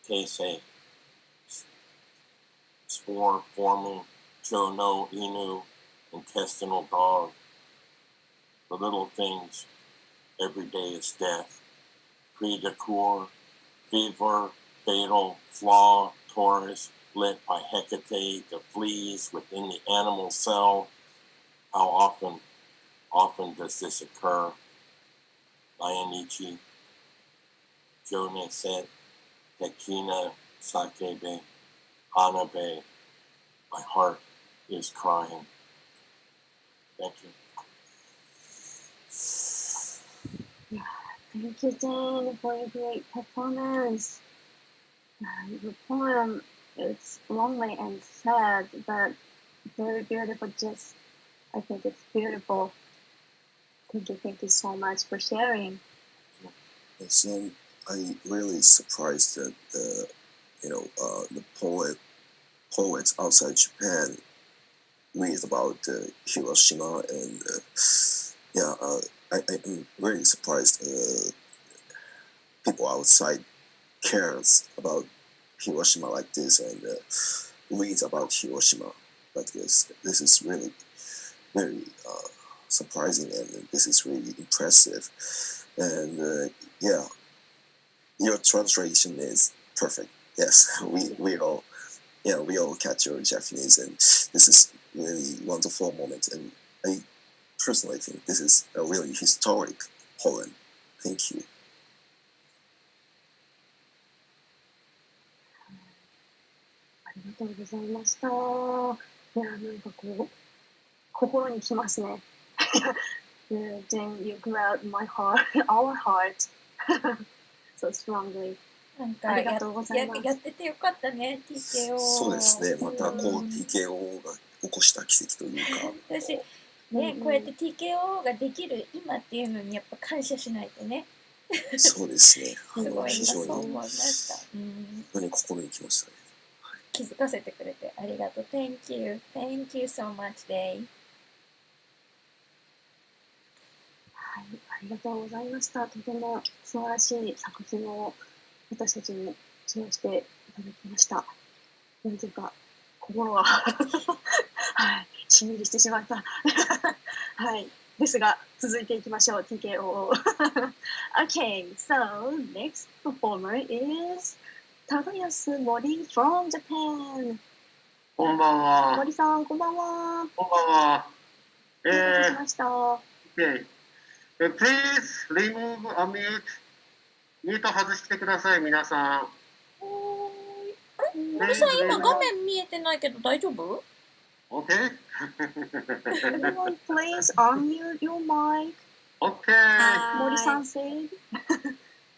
Keisei, spore forming, chono, inu, intestinal dog. The little things, every day is death. Cri de coeur, fever, fatal, flaw, Taurus, lit by Hecate, the fleas within the animal cell. How often does this occur? Ayanichi, Jone said, Tekina, Sakebe, Hanabe, my heart is crying. Thank you. Thank you, Jane, for your great performance. Your poem is lonely and sad, but very beautiful. I think it's beautiful. Thank you so much for sharing. Yes, I really surprised that the poets outside Japan read about Hiroshima, and I'm really surprised people outside cares about Hiroshima like this and reads about Hiroshima like this. This is really very surprising, and this is really impressive. And your translation is perfect. Yes, we all catch your Japanese, and this is really wonderful moment. And I personally think this is a really historic poem. Thank you. ありがとうございました。いや、なんかこう、心にきますね。Then you grab my heart, our heart, so strongly. なんかありがとうございます。やっててよかったね、TKO。そうですね。またこう TKO が起こした奇跡というか。私ね、こうやって TKO ができる今っていうのにやっぱ感謝しないとね。そうですね。すごい非常にそう思いました。本当に心にきましたね。気づかせてくれてありがとう。Thank you. Thank you so much, Day. はい、ありがとうございました。とても素晴らしい作品を私たちにシェアしていただきました。なんていうか、心ははい、しんみりしてしまった。はい、ですが、続いていきましょう。TKO. Okay, so next performer is 高安森 from Japan. こんばんは。森さん、こんばんは。こんばんは。お待たせしました。Okay. Please remove a mute. ミュート外してください、皆さん。森さん、今画面見えてないけど大丈夫？ Okay. Everyone, please unmute your mic. Okay. 森さん said.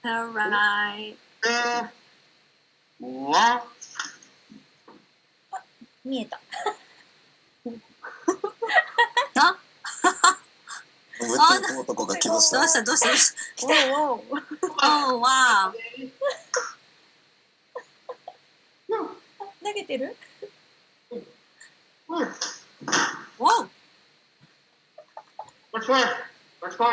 Alright. 2, 1. 見えた。あ、上手の男が起動した。どうしたどうしたどうした。おおおおわ投げてる？お。おう。Let's go. Let's go.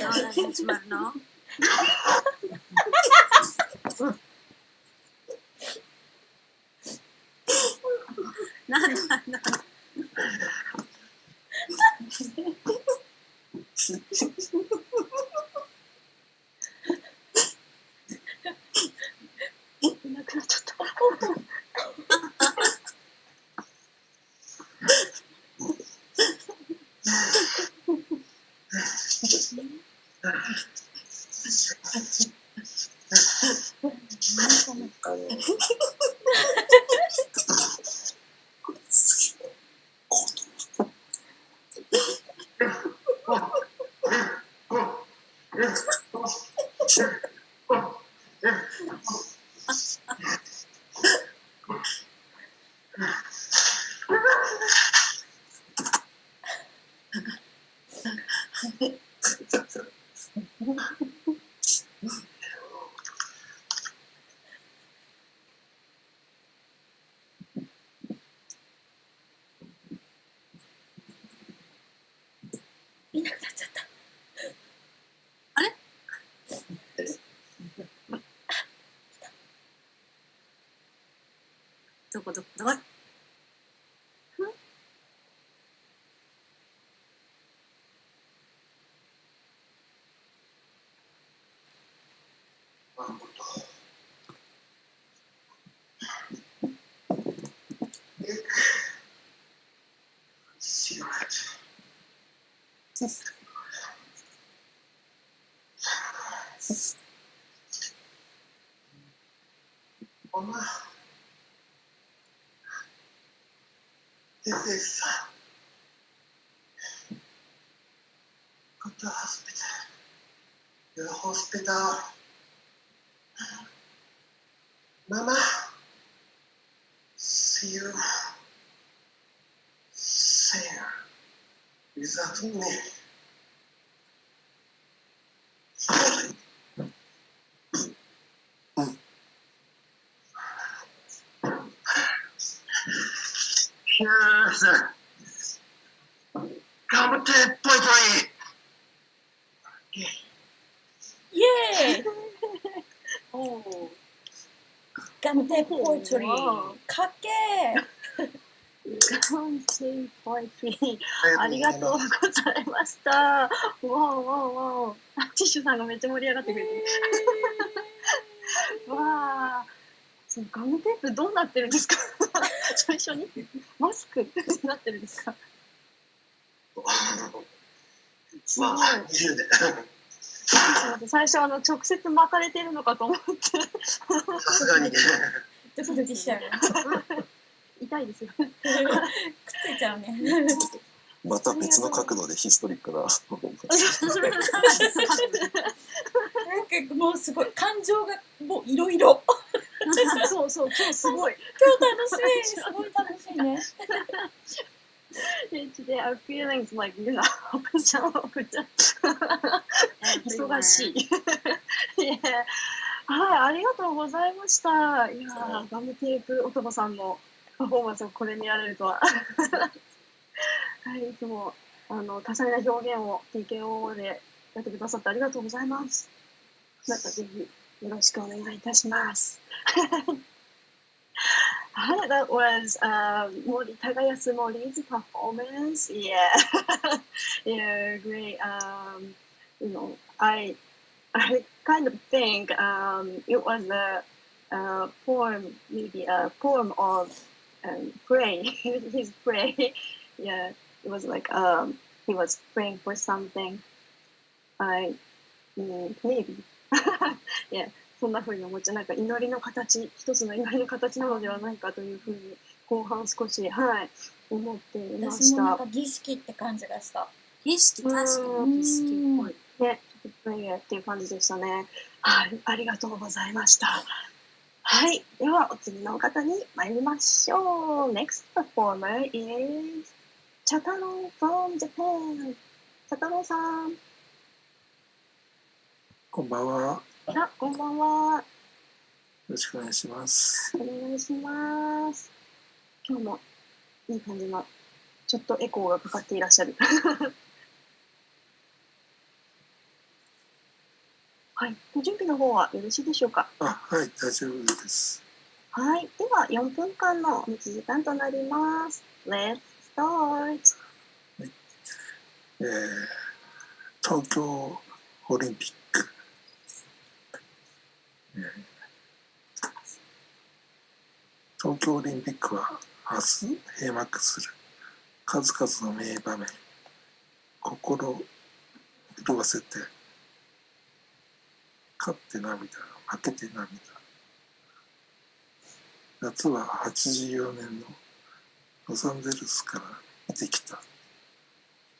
何始まるの？なんだなんだ。いなくなっちゃった。いなくなっちゃった。あれ？どこどこどこ？Mama, this is go to hospital. The hospital. Mama, see you there without me. Here's competent poetry. イエーイ。おお。ガムテポエトリー。かっけガンテイポエトリー。ありがとうございました。わおわおわお。ティッシュさんがめっちゃ盛り上がってくれてる。わあ。そのガムテープどうなってるんですか？最初にマスクになってるんですか？まあ、10で。最初直接巻かれてるのかと思って。さすがにね。ドキドキしちゃう。痛いですよ。くっついちゃうね。また別の角度でヒストリックな。なんかもうすごい感情がもういろいろ。そうそう、今日すごい。今日楽しい。すごい楽しいね。Today our feelings like 忙しい。はい、ありがとうございました。いやー、ガムテープおとばさんのパフォーマンスをこれ見られるとは。はい、いつも多彩な表現を TKO でやってくださってありがとうございます。またぜひよろしくお願いいたします。That was Mori Tagayasu Mori's performance. Yeah, yeah, great. You know, I kind of think it was poem, maybe a poem of pray. His pray. Yeah, it was like he was praying for something. Maybe. Yeah, そんな風に思っちゃう。なんか祈りの形、一つの祈りの形なのではないかという風に後半少し、はい、思っていました。私もなんか儀式って感じがした。儀式、確かに儀式っぽい。ね、ちょっとプレイヤーっていう感じでしたね。はい、ありがとうございました。はい、ではお次の方に参りましょう。Next performer is 茶太郎 from Japan。茶太郎さん。こんばんは。あ、こんばんは。よろしくお願いします。お願いします。今日もいい感じのちょっとエコーがかかっていらっしゃる。はい、ご準備の方はよろしいでしょうか。はい、大丈夫です。はい、では4分間の持ち時間となります。Let's start。はい、東京オリンピック、東京オリンピックは明日閉幕する。数々の名場面、心を震わせて、勝って涙、負けて涙。夏は84年のロサンゼルスから見てきた。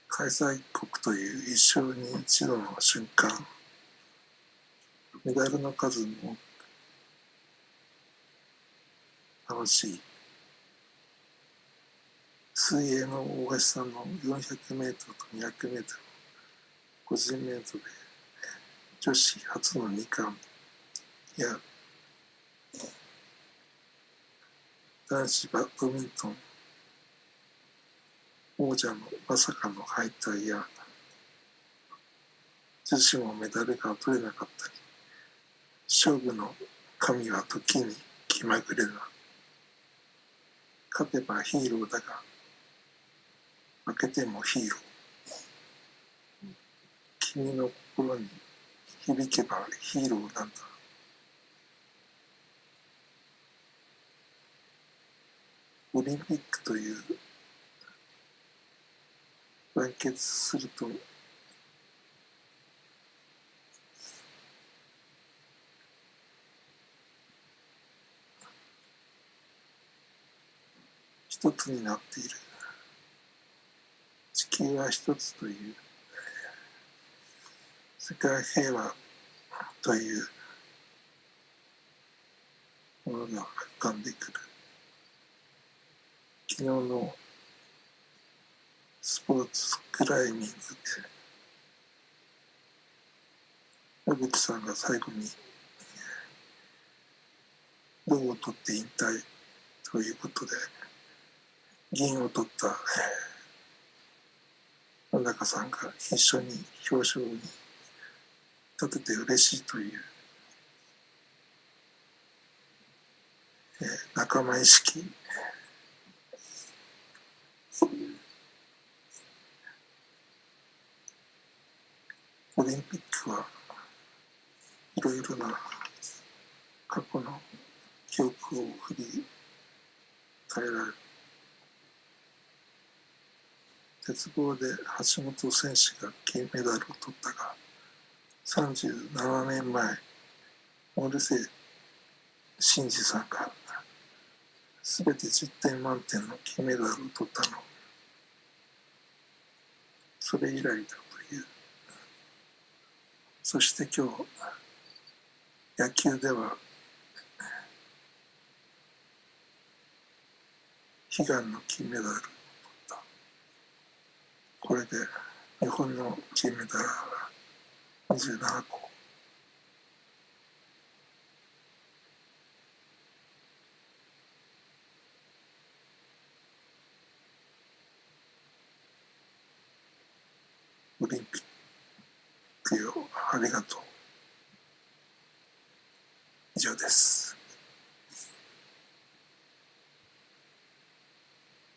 開催国という一生に一度の瞬間。メダルの数も楽しい。水泳の大橋さんの400メートルと200メートル、個人メドレー、女子初の2冠や男子バドミントン王者のまさかの敗退や女子もメダルが取れなかったり、勝負の神は時に気まぐれだ。勝てばヒーローだが負けてもヒーロー。君の心に響けばヒーローなんだ。オリンピックという団結すると一つになっている。地球は一つという世界平和というものが浮かんでくる。昨日のスポーツクライミングで野口さんが最後に銅を取って引退ということで銀を取った野中さんが一緒に表彰に立てて嬉しいという、仲間意識、オリンピックはいろいろな過去の記憶を振り返られる。鉄棒で橋本選手が金メダルを取ったが、37年前、森瀬慎二さんがすべて10点満点の金メダルを取ったの。それ以来だという。そして今日、野球では悲願の金メダルを取った。これで日本の金メダルは27個。オリンピックよ、ありがとう。以上です。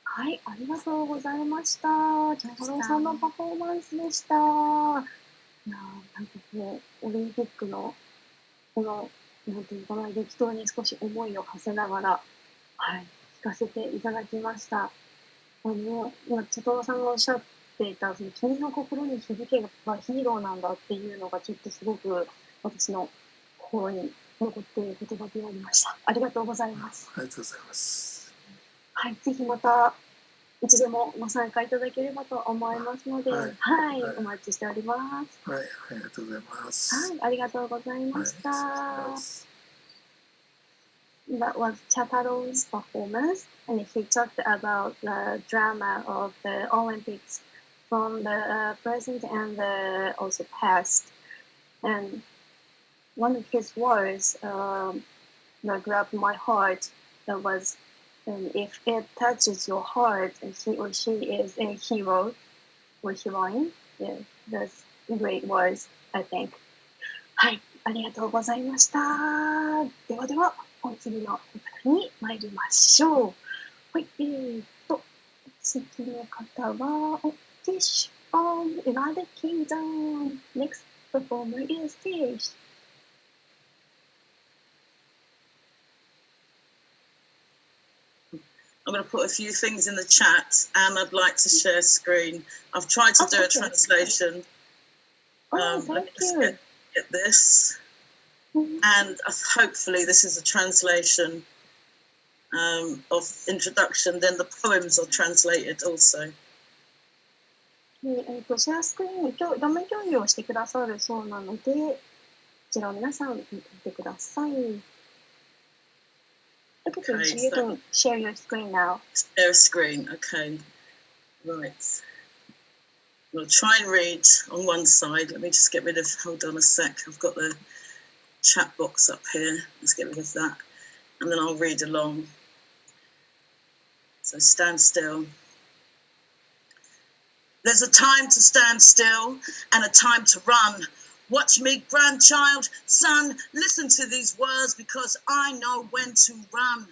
はい、ありがとうございました。茶太郎さんのパフォーマンスでした。いやー、なんかこうオリンピックのこのなんていうかな、激闘に少し思いを馳せながら、はい、聞かせていただきました。今、茶トロさんがおっしゃっていた、その君の心に響けばヒーローなんだっていうのが、ちょっとすごく私の心に残っている言葉でありました。ありがとうございます。ありがとうございます。はい、ぜひまた、いつでもご参加いただければと思いますので、はい、お待ちしております。はい、ありがとうございます。はい、ありがとうございました。That was Chataro's performance, and he talked about the drama of the Olympics from the present and the also past. And one of his words that grabbed my heart that was, if it touches your heart, he or she is a hero or heroine. Yeah, that's great words, I think. はい、ありがとうございました。ではでは、次の方に参りましょう。はい、次の方は、Tish from United Kingdom. Next performer is Tish. I'm going to put a few things in the chat and I'd like to share screen. I've tried to do a translation. Let me just get this. And hopefully this is a translation of introduction. Then the poems are translated also. シェアスクリーンに画面共有をしてくださるそうなので、こちらを皆さん見てみてください。Okay, so you can share your screen now. Share a screen, okay. Right. We'll try and read on one side. Let me just get rid of, hold on a sec. I've got the chat box up here. Let's get rid of that. And then I'll read along. So stand still. There's a time to stand still and a time to run. Watch me, grandchild, son, listen to these words because I know when to run.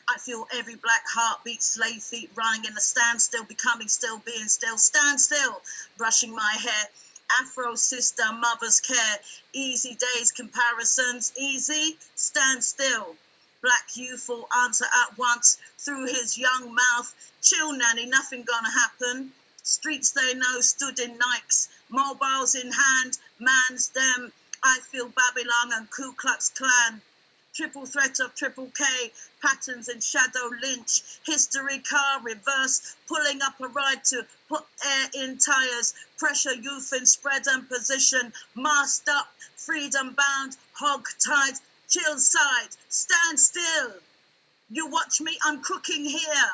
I feel every black heartbeat, slave feet running in a standstill, becoming still, being still, stand still, brushing my hair, Afro sister, mother's care, easy days, comparisons, easy, stand still. Black youth will answer at once through his young mouth, chill nanny, nothing gonna happen. Streets they know stood in Nikes, mobiles in hand, man's them. I feel Babylon and Ku Klux Klan. Triple threat of Triple K, patterns in shadow lynch. History car reverse, pulling up a ride to put air in tires. Pressure youth in spread and position. Masked up, freedom bound, hog tied. Chill side, stand still. You watch me, I'm cooking here.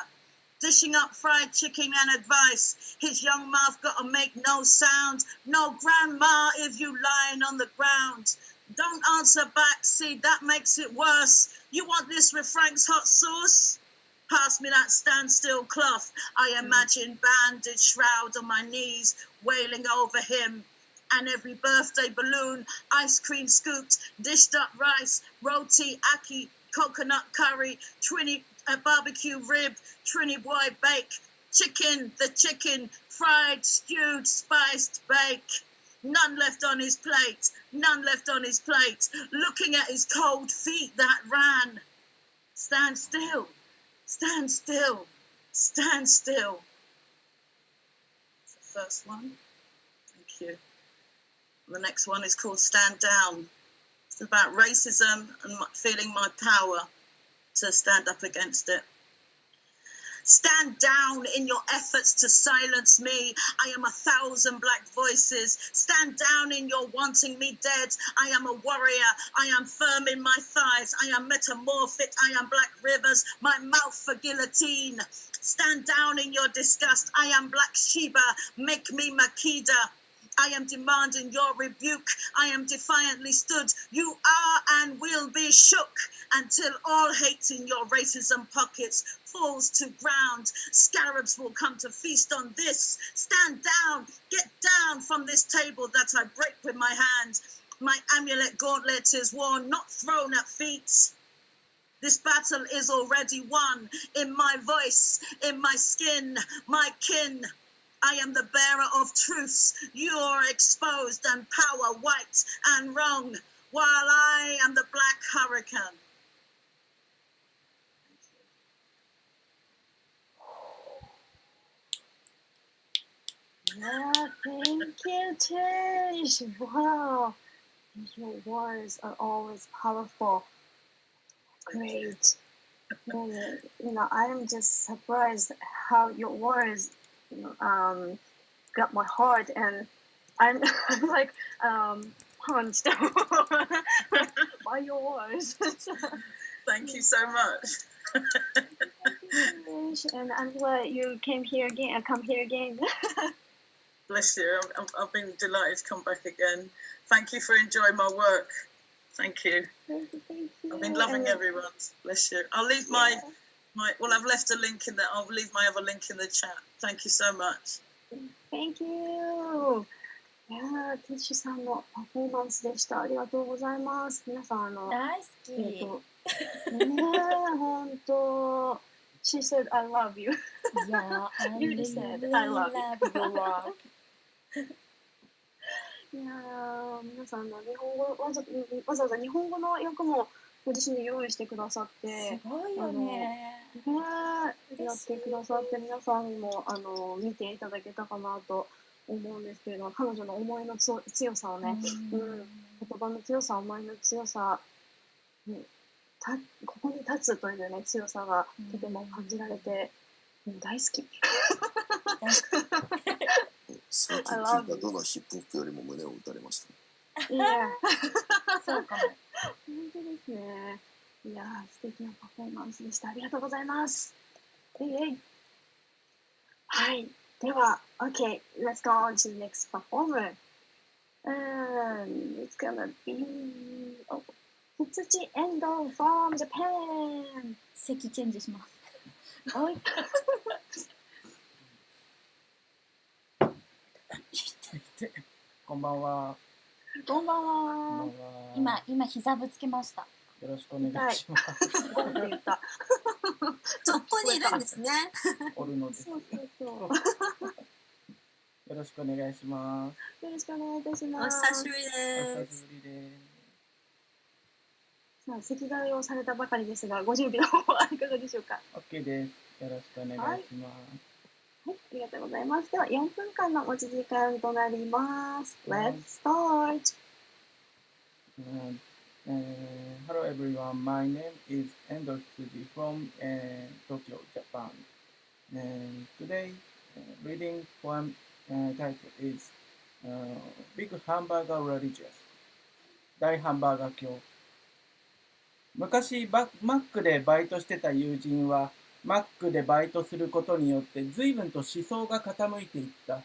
Dishing up fried chicken and advice. His young mouth gotta make no sound. No grandma if you lying on the ground. Don't answer back, see that makes it worse. You want this with Frank's hot sauce? Pass me that standstill cloth. I imagine bandaged shroud on my knees, wailing over him. And every birthday balloon, ice cream scooped, dished up rice, roti, ackee, coconut curry, barbecue rib, Trini boy bake, chicken, the chicken, fried, stewed, spiced bake. None left on his plate, none left on his plate. Looking at his cold feet that ran. Stand still, stand still, stand still. That's the first one. Thank you. The next one is called Stand Down. It's about racism and feeling my power to stand up against it. Stand down in your efforts to silence me. I am 1,000 black voices. Stand down in your wanting me dead. I am a warrior. I am firm in my thighs. I am metamorphic. I am black rivers. My mouth for guillotine. Stand down in your disgust. I am black Sheba. Make me Makeda. I am demanding your rebuke. I am defiantly stood. You are and will be shook until all hate in your racism pockets falls to ground. Scarabs will come to feast on this. Stand down. Get down from this table that I break with my hand. My amulet gauntlet is worn, not thrown at feet. This battle is already won in my voice, in my skin, my kin. I am the bearer of truths. You are exposed and power white and wrong. While I am the black American. Yeah, thank you, Tish. Wow, your words are always powerful. Great. I'm just surprised how your words, got my heart, and I'm like punched by your words. Thank you so much. And I'm glad you came here again. Come here again. Bless you. I've been delighted to come back again. Thank you for enjoying my work. Thank you. Thank you. I've been loving everyone's. Bless you. I'll leave my well, I've left a link in there. I'll leave my other link in the chat. Thank you so much. Thank you. いやー、ティッシュさんのパフォーマンスでした。ありがとうございます。皆さん、大好き。ねえ、ほんと。She said, I love you. Yeah, I You really said, I love your work. いやー、皆さんの日本語わざわざ日本語の訳もご自身で用意してくださって、すごいよね。やってくださって、皆さんにも見ていただけたかなと思うんですけれども、彼女の思いの強さをね、言葉の強さ、思いの強さ、ここに立つというね、強さがとても感じられて、大好き。最近聞いたどのヒップホップよりも胸を打たれました。いや、そうかも。本当ですね。いや、素敵なパフォーマンスでした。ありがとうございます。はい。では、OK, let's go on to the next performer. It's gonna be 羊エンド from Japan. 席チェンジします。はい。こんばんは。こんばんは。今膝ぶつけました。よろしくお願いします。ゴンって言った。そこにいるんですね。おるのです。そうそうそう。よろしくお願いします。よろしくお願いいたしおます。久しぶりおで久しぶりです。さあ、席替えをされたばかりですが、ご準備の方はいかがでしょうか。OK です。よろしくお願いします。はい、ありがとうございます。では、4分間の持ち時間となります。Let's start! Hello everyone, my name is Endo Tsuji from Tokyo, Japan. Today, reading poem title is Big Hamburger Religious 大ハンバーガー教。昔マックでバイトしてた友人はマックでバイトすることによって随分と思想が傾いていった。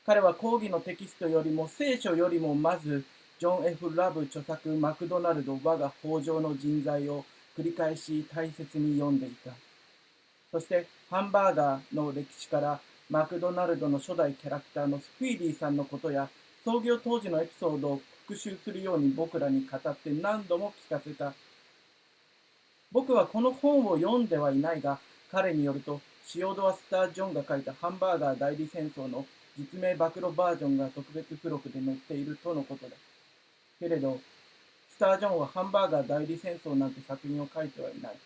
彼は講義のテキストよりも聖書よりもまずジョン・ F ・ラブ著作マクドナルド我が豊穣の人材を繰り返し大切に読んでいた。そしてハンバーガーの歴史からマクドナルドの初代キャラクターのスピーディーさんのことや創業当時のエピソードを復習するように僕らに語って何度も聞かせた。僕はこの本を読んではいないが、彼によるとシオドア・スター・ジョンが書いたハンバーガー代理戦争の実名暴露バージョンが特別付録で載っているとのことだ。けれど、スター・ジョンはハンバーガー代理戦争なんて作品を書いてはいない。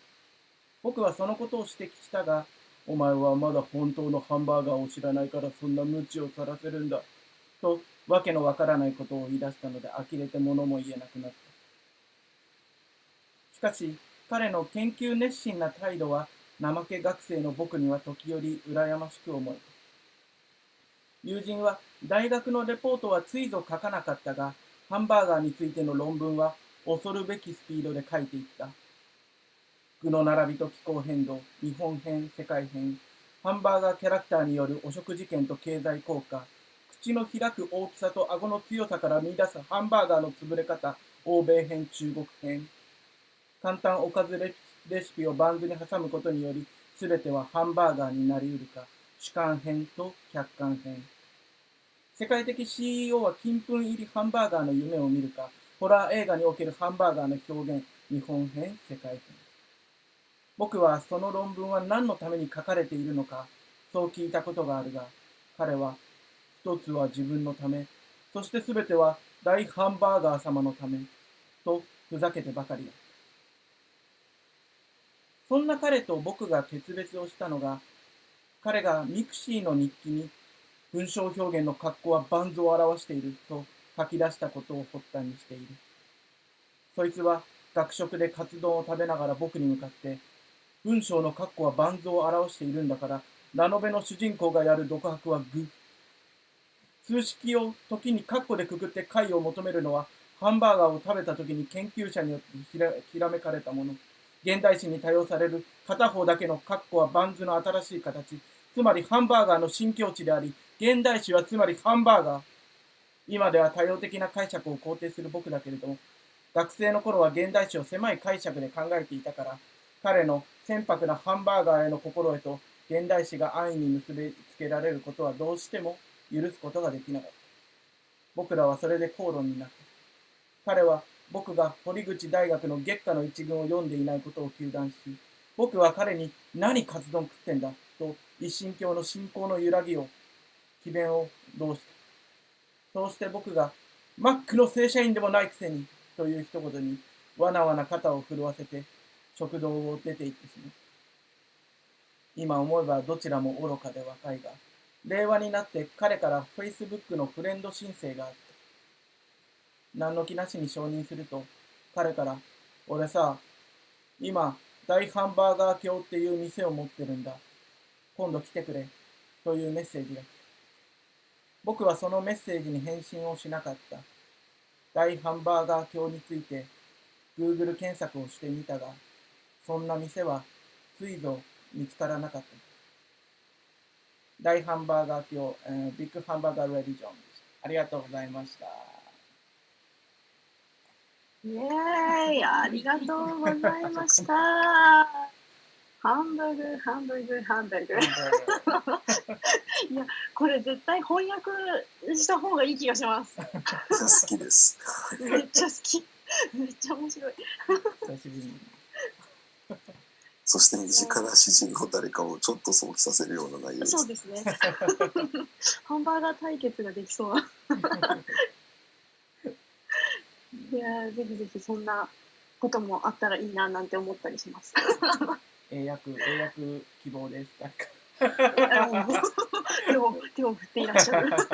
僕はそのことを指摘したが、お前はまだ本当のハンバーガーを知らないからそんな無知をさらせるんだ。と、わけのわからないことを言い出したので呆れて物も言えなくなった。しかし、彼の研究熱心な態度は、怠け学生の僕には時折羨ましく思えた。友人は、大学のレポートはついぞ書かなかったが、ハンバーガーについての論文は恐るべきスピードで書いていった。具の並びと気候変動、日本編、世界編、ハンバーガーキャラクターによる汚職事件と経済効果、口の開く大きさと顎の強さから見出すハンバーガーの潰れ方、欧米編、中国編。簡単おかずレシピをバンズに挟むことにより、すべてはハンバーガーになりうるか、主観編と客観編。世界的 CEO は金粉入りハンバーガーの夢を見るか、ホラー映画におけるハンバーガーの表現、日本編、世界編。僕はその論文は何のために書かれているのか、そう聞いたことがあるが、彼は、一つは自分のため、そしてすべては大ハンバーガー様のため、とふざけてばかりだ。そんな彼と僕が決別をしたのが、彼がミクシーの日記に文章表現の格好はバンズを表していると書き出したことを発端にしている。そいつは学食でカツ丼を食べながら僕に向かって、文章の格好はバンズを表しているんだから、ラノベの主人公がやる独白はグ。数式を時にカッコでくくって解を求めるのは、ハンバーガーを食べた時に研究者によってひらめかれたもの。現代詩に多用される片方だけのカッコはバンズの新しい形、つまりハンバーガーの新境地であり、現代詩はつまりハンバーガー。今では多様的な解釈を肯定する僕だけれども、学生の頃は現代詩を狭い解釈で考えていたから、彼の船舶なハンバーガーへの心得と現代詩が安易に結びつけられることはどうしても許すことができなかった。僕らはそれで口論になった。彼は僕が堀口大学の月下の一群を読んでいないことを糾弾し、僕は彼に何カツ丼食ってんだと一神教の信仰の揺らぎを、詭弁を動した。そうして僕がマックの正社員でもないくせにという一言にわなわな肩を震わせて食堂を出て行ってしまう。今思えばどちらも愚かで若いが、令和になって彼から Facebook のフレンド申請があった。何の気なしに承認すると、彼から、俺さ、今、大ハンバーガー卿っていう店を持ってるんだ。今度来てくれ。というメッセージが来た。僕はそのメッセージに返信をしなかった。大ハンバーガー卿について Google 検索をしてみたが、そんな店はついぞ見つからなかった。大ハンバーガー卿、ビッグハンバーガーレディジョンでした。ありがとうございました。イエーイ、ありがとうございました。ハンバーグ、ハンバーグ、ハンバーグ。いや、これ絶対翻訳した方がいい気がします。好きです。めっちゃ好き。めっちゃ面白い。久しぶりに。そして身近な詩人の誰かをちょっと想起させるような内容です。そうですね。ハンバーガー対決ができそうな。いや、ぜひぜひそんなこともあったらいいななんて思ったりします。英訳希望です。手を振っていらっしゃる。ね、ぜ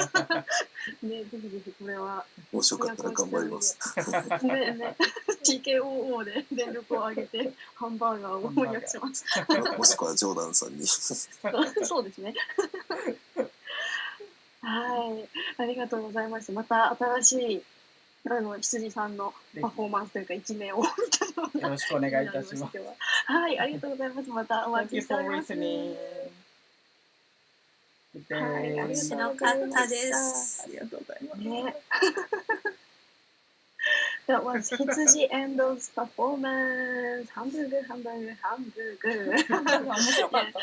ひぜひこれは。もしよかったら頑張ります。ね、TKOO で電力を上げてハンバーガーを翻訳します。もしくはジョーダンさんに。そうですね。はい、ありがとうございます。また新しい羊さんのパフォーマンスというか一面を見たよろしくお願いいたします。はい、ありがとうございます。またお待ちしております。はい、面白かったです。ありがとうございます。ね。That was Hitsuji Endo's performance. ハンブルグ、ハンブルグ、ハンブルグ。面白かった。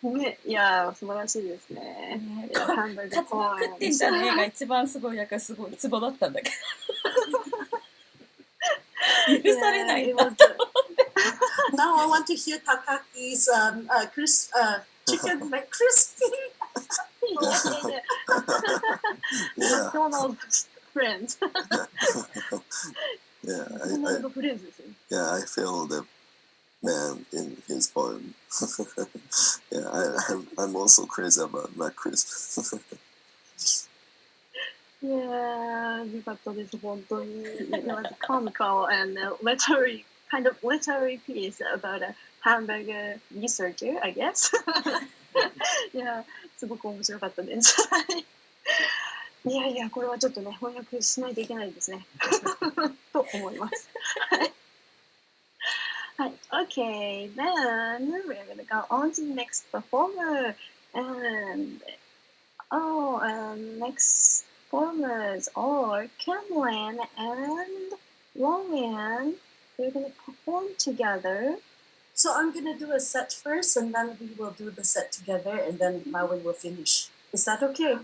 ね、いや、素晴らしいですね。ハンブルグ公演。食ってんじゃねえが一番すごい、なんかすごいツボだったんだけど。許されない。Now I want to hear Takaki's chicken McCrispy. McDonald's friends. Yeah, I feel the man in his poem. Yeah, I'm also crazy about McCrisp. Yeah, よかったです、本当に。It was comical and literary, kind of literary piece about a hamburger researcher, I guess. いや、すごく面白かったです。いやいや、これはちょっとね、翻訳しないといけないですね。と思います。はい。Okay, then we're gonna go on to the next performer. And, next performers are Cameron and Ryan. They're gonna perform together. So I'm gonna do a set first, and then we will do the set together, and then Maui will finish. Is that okay?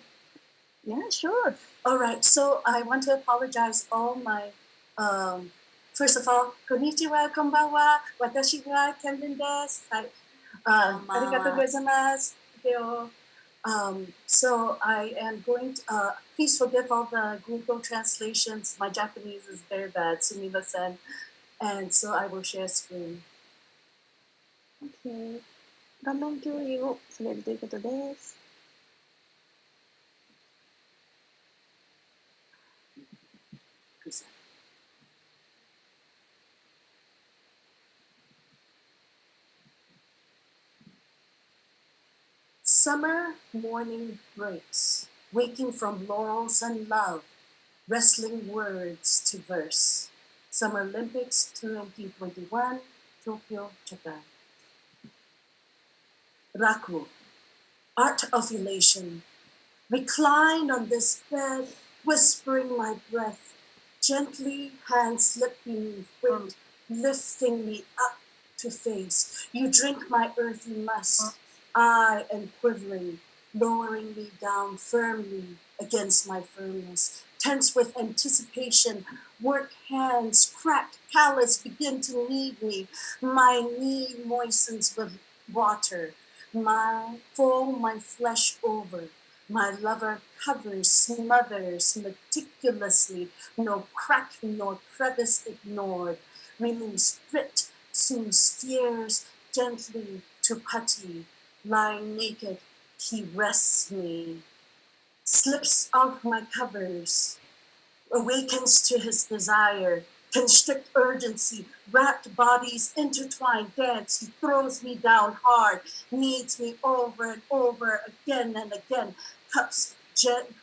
Yeah, sure. All right. So I want to apologize all my. First of all, こんにちは、こんばんは。私はケンビンです。はい。ありがとうございます。So I am going to, please forgive all the Google translations. My Japanese is very bad. すみません。And so I will share screen. OK。画面共有をされるということです。Summer morning breaks, waking from laurels and love, wrestling words to verse. Summer Olympics 2021, Tokyo, Japan. Raku, art of elation. Recline on this bed, whispering my breath. Gently, hands slip beneath wind, lifting me up to face. You drink my earthy musk. I am quivering, lowering me down firmly against my firmness. Tense with anticipation, work hands, cracked, callous, begin to knead me. My knee moistens with water. Fold my flesh over. My lover covers, smothers meticulously, no crack nor crevice ignored. Removes grit, soon steers gently to putty. Lying naked, he rests me. Slips off my covers. Awakens to his desire. Constrict urgency, wrapped bodies intertwine dance. He throws me down hard, kneads me over and over again and again. Cups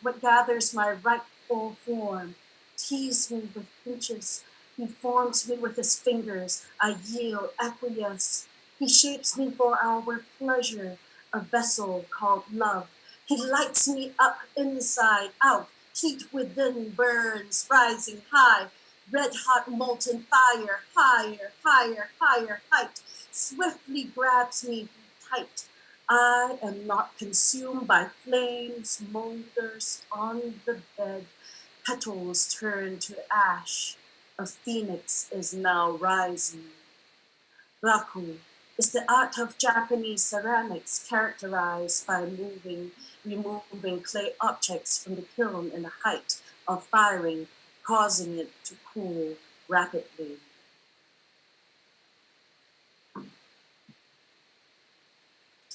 what gathers my rightful form. Tease me with pinches. He forms me with his fingers. I yield, acquiesce. He shapes me for our pleasure, a vessel called love. He lights me up inside out. Heat within burns, rising high. Red hot molten fire, higher, higher, higher, height, swiftly grabs me tight. I am not consumed by flames, molders on the bed. Petals turn to ash. A phoenix is now rising. Raku is the art of Japanese ceramics characterized by removing clay objects from the kiln in the height of firing, causing it to cool rapidly.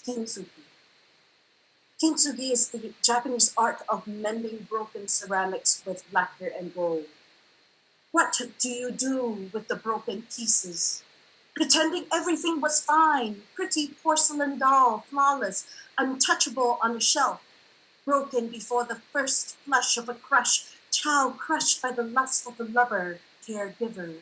Kintsugi. Kintsugi is the Japanese art of mending broken ceramics with lacquer and gold. What do you do with the broken pieces? Pretending everything was fine, pretty porcelain doll, flawless, untouchable on a shelf, broken before the first flush of a crush, child crushed by the lust of the lover, caregiver.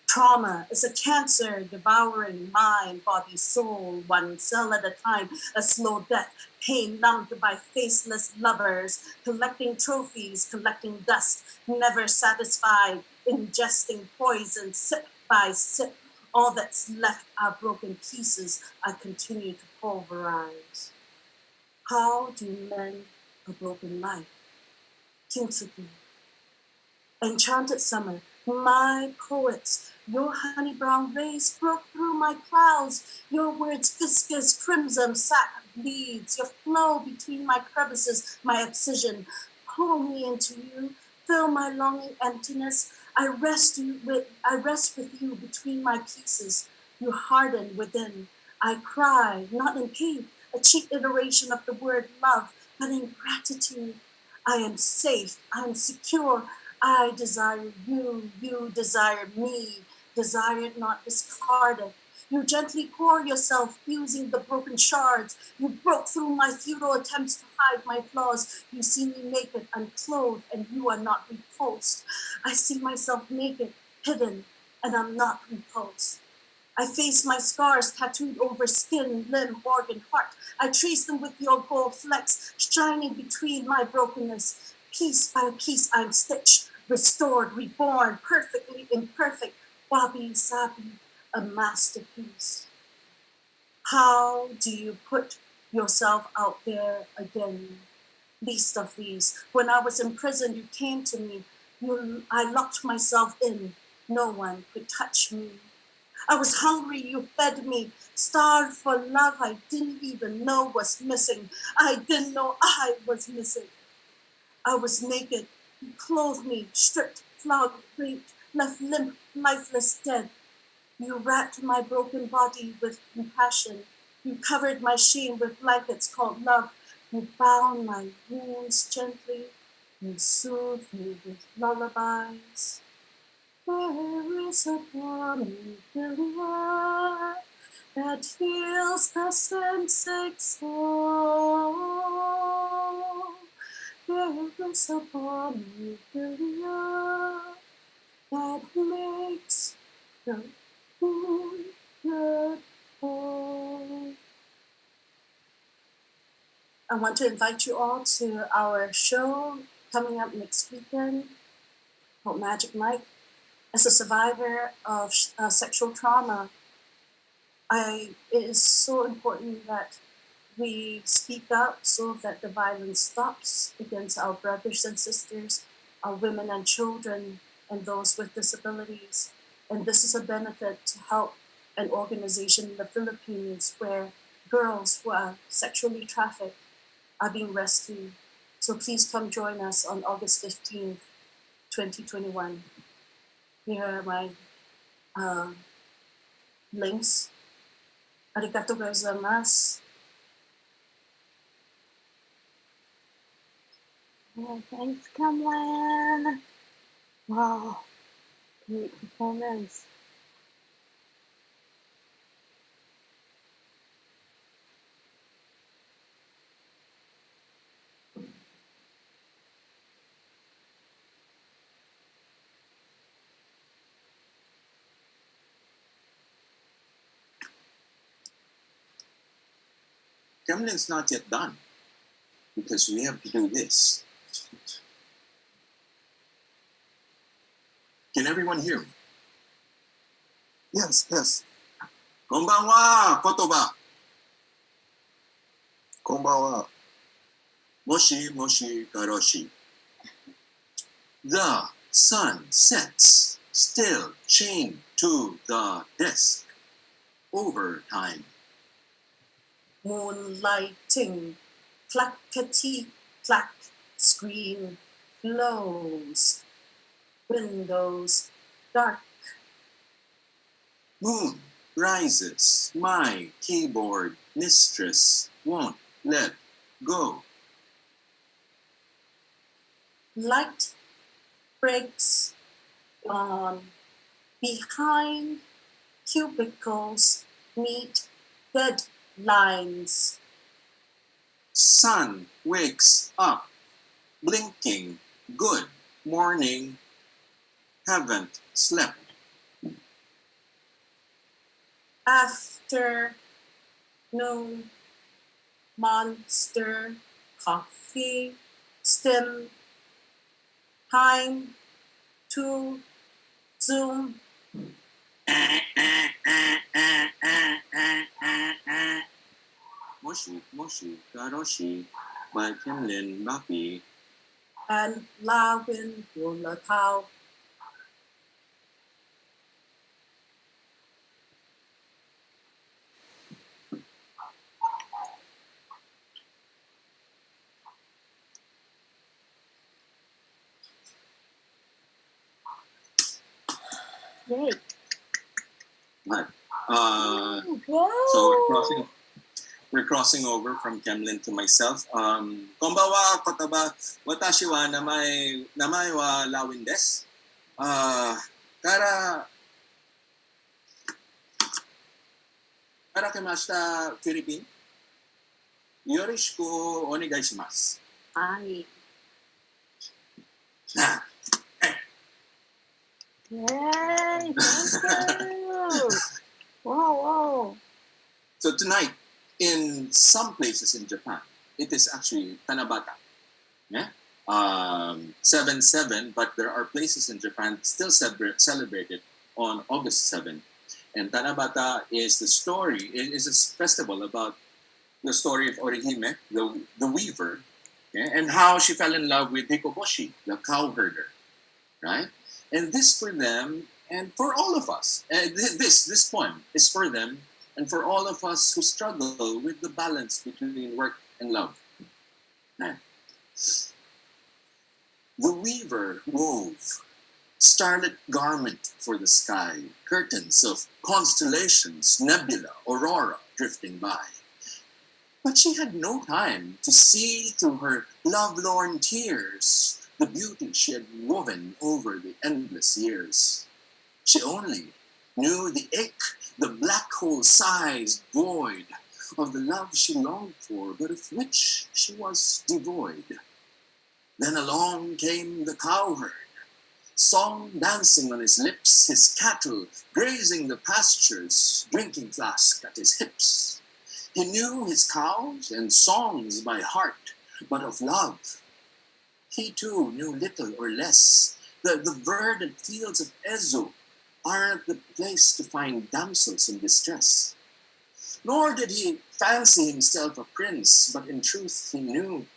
Trauma is a cancer devouring mind, body, soul, one cell at a time, a slow death, pain numbed by faceless lovers, collecting trophies, collecting dust, never satisfied, ingesting poison, sip by sip. All that's left are broken pieces I continue to pulverize. How do you mend a broken life? Kintsugi. Enchanted summer, my poets, your honey brown rays broke through my clouds. Your words viscous crimson sap bleeds. Your flow between my crevices, my excision. Pull me into you, fill my longing emptiness. I rest with you between my pieces. You harden within. I cry, not in pain, a cheap iteration of the word love, but in gratitude. I am safe, I am secure. I desire you, you desire me, desire it not discarded. You gently pour yourself, fusing the broken shards. You broke through my futile attempts to hide my flaws. You see me naked, unclothed, and you are not repulsed. I see myself naked, hidden, and I'm not repulsed. I face my scars tattooed over skin, limb, organ, heart. I trace them with your gold flecks, shining between my brokenness. Piece by piece I'm stitched, restored, reborn, perfectly imperfect, wabi-sabi, a masterpiece. How do you put yourself out there again? Least of these, when I was in prison, you came to me. I locked myself in. No one could touch me. I was hungry, you fed me. Starved for love I didn't even know was missing. I didn't know I was missing. I was naked. You clothed me, stripped, flogged, raped, left limp, lifeless, dead. You wrapped my broken body with compassion. You covered my shame with blankets called love. You bound my wounds gently and soothed me with lullabies. There is a bonny Gilead that heals the sin-sick soul. There is a bonny Gilead that makes the wounded whole. I want to invite you all to our show coming up next weekend called Magic Mike. As a survivor of sexual trauma, it is so important that we speak up so that the violence stops against our brothers and sisters, our women and children, and those with disabilities. And this is a benefit to help an organization in the Philippines where girls who are sexually trafficked are being rescued. So please come join us on August 15th, 2021. Here are my links. Arigatou gozaimasu. Oh, thanks, Kamlan. Wow, great performance. Kamlan's not yet done because we have to do this. Can everyone hear me? Yes, yes. Konbanwa, kotoba. Konbanwa. Moshi, moshi, karoshi. The sun sets, still chained to the desk. Overtime. Moonlighting, clackety clack, screen glows, windows dark. Moon rises, my keyboard mistress won't let go. Light breaks on behind cubicles meet deadlines. Sun wakes up, blinking, good morning, haven't slept. Afternoon, monster, coffee, stem, time to zoom. Moshi, moshi, karoshi, by Kimlin Buffy. And Lawin Wulatao. Great. But, Wow. so we're crossing over from Kemlin to myself. Konbawa, kotoba, watashi wa namae wa Lawin desu. Kara kimashita Philippine. Yorishiku onegai shimasu. Hi. Ah. Yay, thank you. Wow. So tonight, in some places in Japan, it is actually Tanabata. Yeah? 7/7, but there are places in Japan still celebrated on August 7. And Tanabata is the story, it is a festival about the story of Orihime, the weaver, yeah? And how she fell in love with Hikoboshi, the cowherder, right? And this for them and for all of us. This poem is for them and for all of us who struggle with the balance between work and love. Right? The weaver wove starlit garment for the sky, curtains of constellations, nebula, aurora drifting by. But she had no time to see through her lovelorn tears the beauty she had woven over the endless years. She only knew the ache, the black hole-sized void of the love she longed for, but of which she was devoid. Then along came the cowherd, song dancing on his lips, his cattle grazing the pastures, drinking flask at his hips. He knew his cows and songs by heart, but of love he too knew little or less. The verdant fields of Ezo aren't the place to find damsels in distress. Nor did he fancy himself a prince, but in truth he knew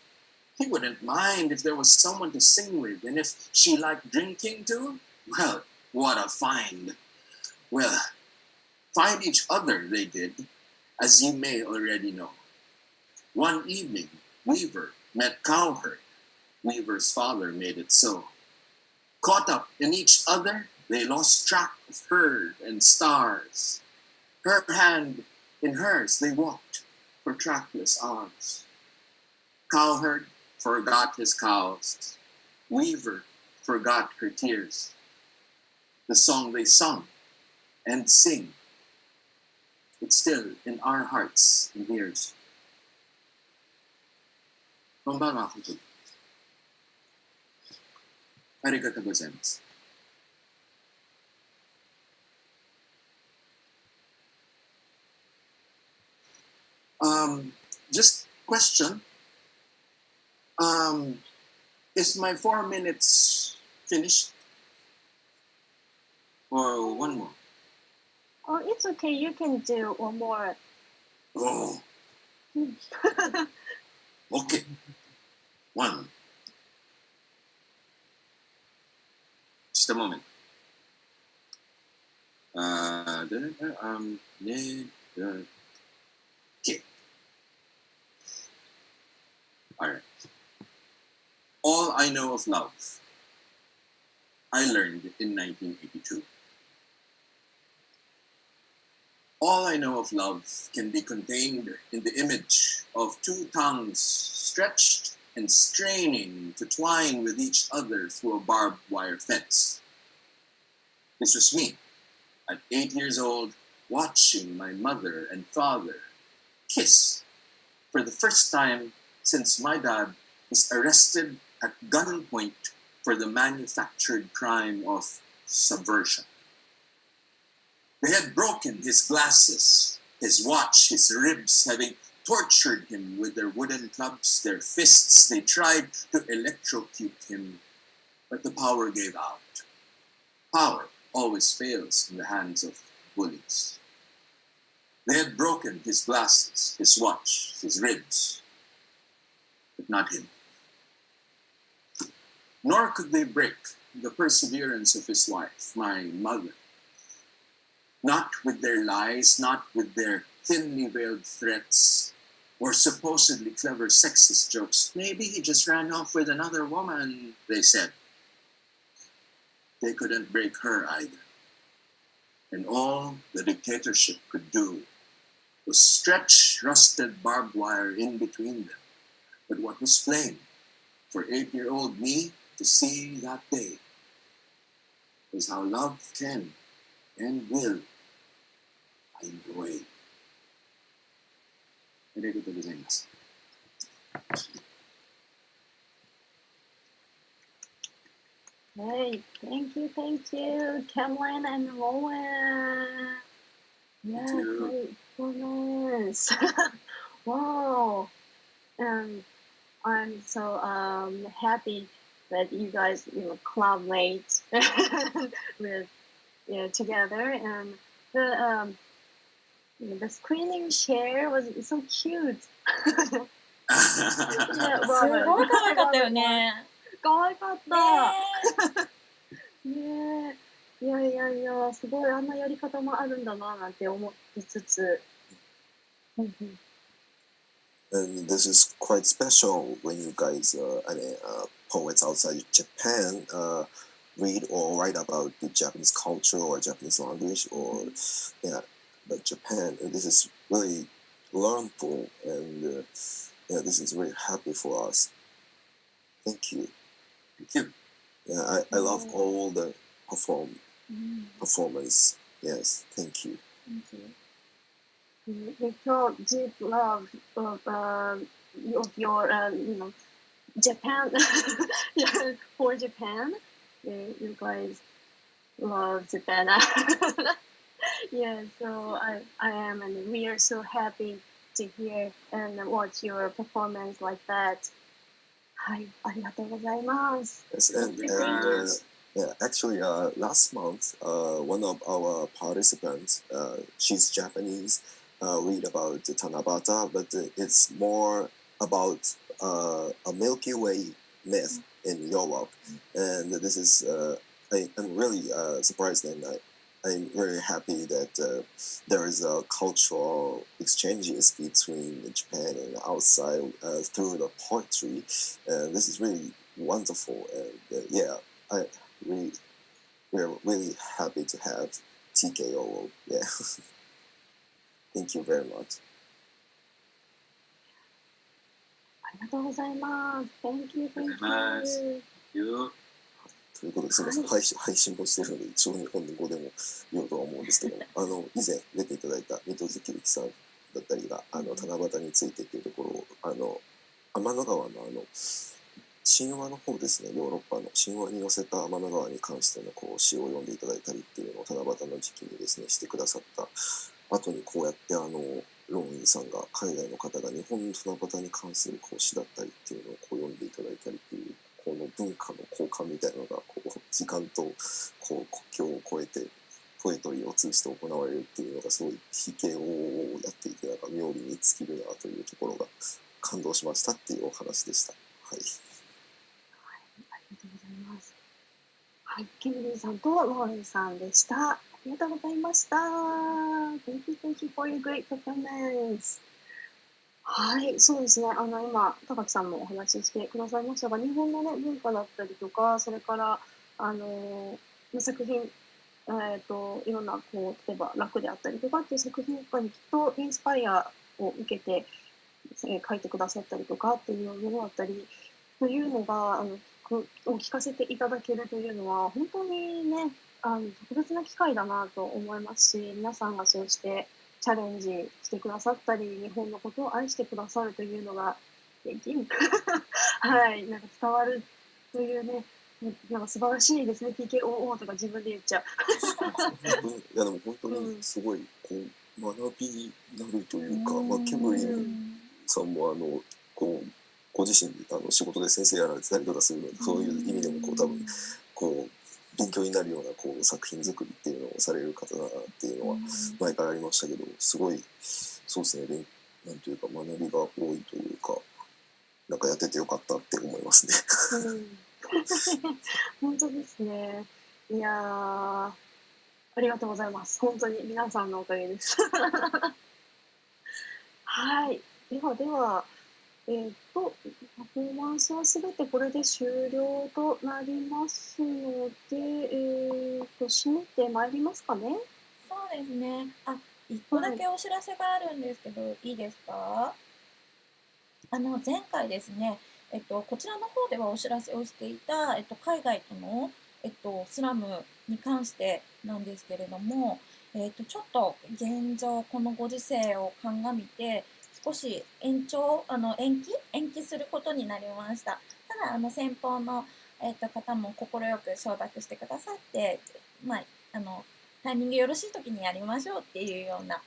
he wouldn't mind if there was someone to sing with, and if she liked drinking too, well, what a find. Well, find each other they did, as you may already know. One evening, Weaver met Cowherd. Weaver's father made it so. Caught up in each other, they lost track of herd and stars. Her hand in hers they walked for trackless hours. Cowherd forgot his cows. Weaver forgot her tears. The song they sung and sing, it's still in our hearts and ears. こんばんは、本当に。ありがとうございます。Just question. Is my 4 minutes finished? Or one more? Oh, it's okay. You can do one more. Oh. Okay. One. Just a moment. Okay. All right. All I Know of Love, I learned in 1982. All I know of love can be contained in the image of two tongues stretched and straining to twine with each other through a barbed wire fence. This was me, at 8 years old, watching my mother and father kiss for the first time since my dad was arrested at gunpoint for the manufactured crime of subversion. They had broken his glasses, his watch, his ribs, having tortured him with their wooden clubs, their fists. They tried to electrocute him, but the power gave out. Power always fails in the hands of bullies. They had broken his glasses, his watch, his ribs, but not him. Nor could they break the perseverance of his wife, my mother. Not with their lies, not with their thinly veiled threats, or supposedly clever sexist jokes. Maybe he just ran off with another woman, they said. They couldn't break her either. And all the dictatorship could do was stretch rusted barbed wire in between them. But what was plain for 8-year-old me to see that day was how love can and will find a way. ありがとうございます。Hey, thank you, Cameron and Rowan. Yeah, great performance. Wow. I'm so happy that you guys collaborate with together, and the screening share was so cute. すごい可愛かったよね。可愛かった。ねえ、いや、すごいあんなやり方もあるんだななんて思いつつ。And this is quite special when you guys, poets outside Japan, read or write about the Japanese culture or Japanese language or but Japan. And this is really learnful, and this is really happy for us. Thank you. Thank you. Yeah, I love all the performance. Yes, thank you. Thank you. We feel deep love of your, Japan, for Japan. You guys love Japan. Yeah, so I am, and we are so happy to hear and watch your performance like that. はい、ありがとうございます。Yes, and yeah, actually, last month, one of our participants, she's Japanese, read about the Tanabata, but it's more about a Milky Way myth in Europe, and this is I'm really surprised, and I'm very happy that there is a cultural exchanges between Japan and outside through the poetry, and this is really wonderful. And we're really happy to have TKO. Yeah, thank you very much. ありがとうございます。Thank you, thank you. ということで、すみません、配信もしてるので、一応日本語でも言おうとは思うんですけども、以前出ていただいた水戸月々さんだったりが、七夕についてっていうところを、天の川の神話の方ですね、ヨーロッパの神話に載せた天の川に関しての詩を読んでいただいたりっていうのを七夕の時期にですね、してくださった後に、こうやってローインさんが、海外の方が日本の七夕に関する詩だったりっていうのを読んでいただいたりっていう、この文化の交換みたいなのが時間と国境を越えてポエトリーを通じて行われるっていうのがすごい TKO をやっていて、なんか妙に尽きるなというところが感動しましたっていうお話でした。はい。ありがとうございます。はい、ケンリーさんとローレンさんでした。ありがとうございました。Thank you for your great performance. はい、そうですね。今、高木さんもお話ししてくださいましたが、日本のね、文化だったりとか、それから、作品、いろんな、例えば、楽であったりとかっていう作品とかにきっとインスパイアを受けて、書いてくださったりとかっていうものだったり、というのが、を聞かせていただけるというのは、本当にね、特別な機会だなと思いますし、皆さんがそうして、チャレンジしてくださったり、日本のことを愛してくださるというのが、はい、なんか伝わるというね、なんか素晴らしいですね、TKOO とか自分で言っちゃう。いやでも本当にすごい学びになるというか、ケムリンさんもご自身仕事で先生やられてたりとかするので、そういう意味でも多分勉強になるような作品作りっていうのをされる方だなっていうのは前からありましたけど、すごいそうですね、なんというか学びが多いというか、なんかやっててよかったって思いますね。本当ですね。いやー、ありがとうございます。本当に皆さんのおかげです。はい、では。パフォーマンスはすべてこれで終了となりますので、締めてまいりますかね。そうですね。一個だけお知らせがあるんですけど、いいですか？前回ですね、こちらの方ではお知らせをしていた、海外との、スラムに関してなんですけれども、ちょっと現状、このご時世を鑑みて、少し延期することになりました。ただ、先方の、方も快く承諾してくださって、タイミングよろしい時にやりましょうっていうような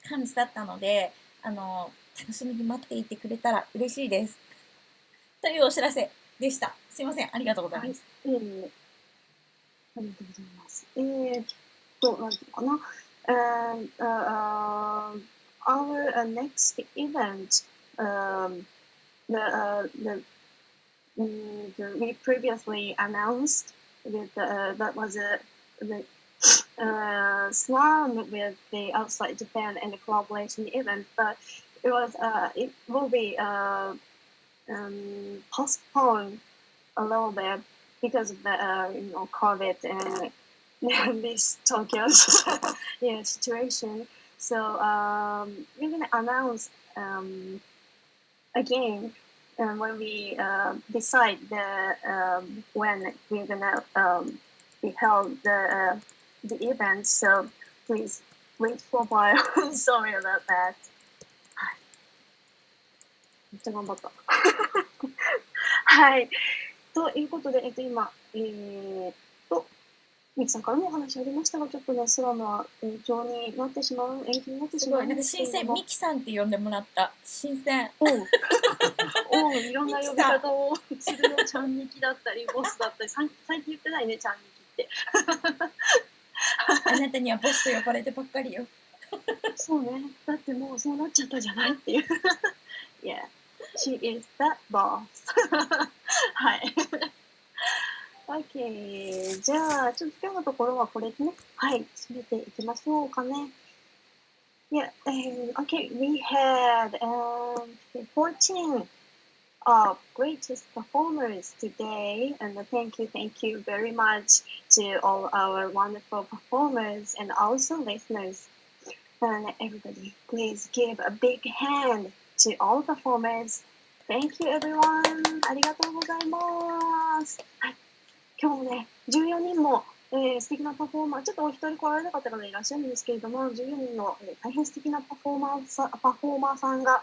感じだったので、楽しみに待っていてくれたら嬉しいです。というお知らせでした。すいません。ありがとうございます。ありがとうございます。なんていうかな。Our next event, we previously announced that was the slam with the outside Japan and the collaboration event, but it will be postponed a little bit because of the COVID and this Tokyo's situation. So we're gonna announce again when we decide when we're gonna be held the event. So please wait for a while. Sorry about that. めっちゃ頑張った。はい。ということで、今、ミキさんからもお話ありましたが、ちょっとね、スラムは延期になってしまうすごい、なんか新鮮、ミキさんって呼んでもらった。新鮮。いろんな呼び方をするの、ちゃんみきだったり、ボスだったり、最近言ってないね、ちゃんみきって。あなたにはボスと呼ばれてばっかりよ。そうね、だってもうそうなっちゃったじゃないっていう。Yeah, she is the boss. はい。OK。じゃあ、ちょっと今日のところはこれでね、はい、進めていきましょうかね。Yeah, OK, we had 14 greatest performers today, and thank you very much to all our wonderful performers and also listeners. And everybody, please give a big hand to all performers. Thank you, everyone. ありがとうございます。はい、今日もね、14人も、素敵なパフォーマー、ちょっとお一人来られなかった方いらっしゃるんですけれども、14人の、大変素敵なパフォーマーさんが、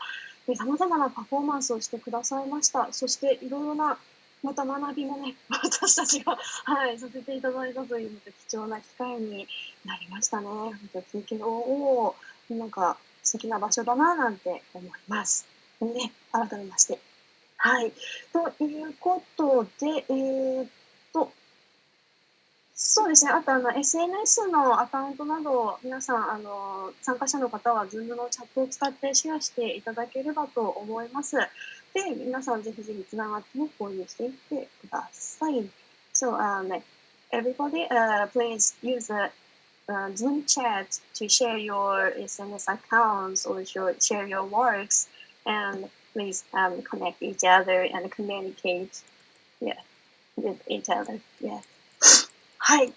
さまざまなパフォーマンスをしてくださいました。そしていろいろなまた学びもね、私たちが、はい、させていただいたという貴重な機会になりましたね。本当にKOO、なんか素敵な場所だななんて思います。ね、改めまして。はい。ということで、そうですね。あとSNS のアカウントなど皆さん参加者の方は Zoom のチャットを使ってシェアしていただければと思います。で、皆さんぜひぜひつながってね、交流していってください。So, everybody, please use the Zoom chat to share your SNS accounts or share your works, and please connect each other and communicate, yeah, with each other. Yeah. はい。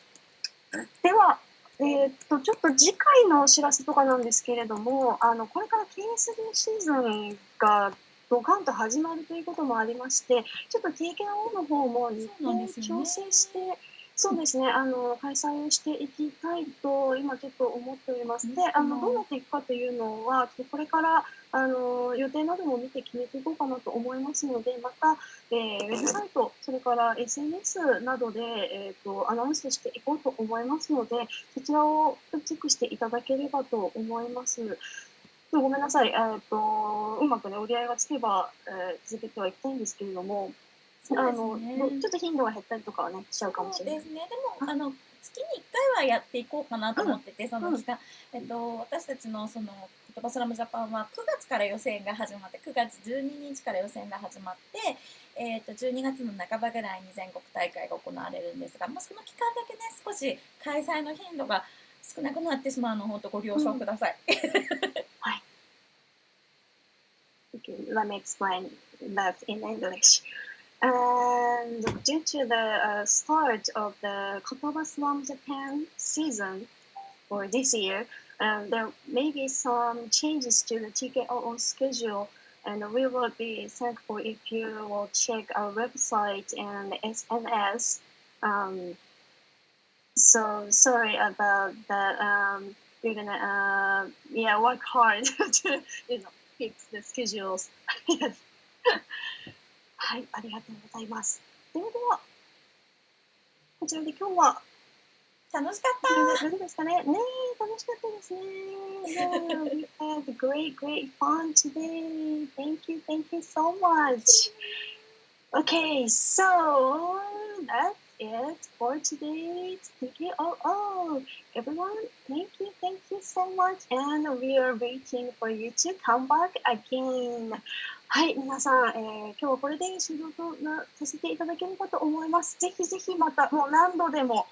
では、ちょっと次回のお知らせとかなんですけれども、これから KSD シーズンがドカンと始まるということもありまして、ちょっと KKO の方も日程を調整して、そうですね、開催をしていきたいと今ちょっと思っております。で、どうなっていくかというのは、これから予定なども見て決めていこうかなと思いますので、また、ウェブサイト、それから SNS などで、アナウンスしていこうと思いますので、そちらをチェックしていただければと思います。ごめんなさい、うまくね、折り合いがつけば、続けてはいきたいんですけれども、ちょっと頻度が減ったりとかはね、しちゃうかもしれない。そうですね。でも月に1回はやっていこうかなと思ってて、その期間、私たちのその言葉スラムジャパンは9月から予選が始まって、9月12日から予選が始まって、12月の半ばぐらいに全国大会が行われるんですが、その期間だけね、少し開催の頻度が少なくなってしまうのを本当ご了承ください。はい。Okay, let me explain that in English. And due to the start of the KOTOBA Slam Japan season for this year, there may be some changes to the TKOO schedule, and we will be thankful if you will check our website and SNS. So sorry about that. We're gonna work hard to fix the schedules. Yes. はい、ありがとうございます。では、こちらで今日は楽しかった。どうですかね。ね、楽しかったですね。Yeah, we had great fun today. Thank you so much. Okay, so that's it for today's KOO. Everyone, thank you so much, and we are waiting for you to come back again. はい、皆さん、今日はこれで終了とさせていただければと思います。ぜひぜひまた、もう何度でも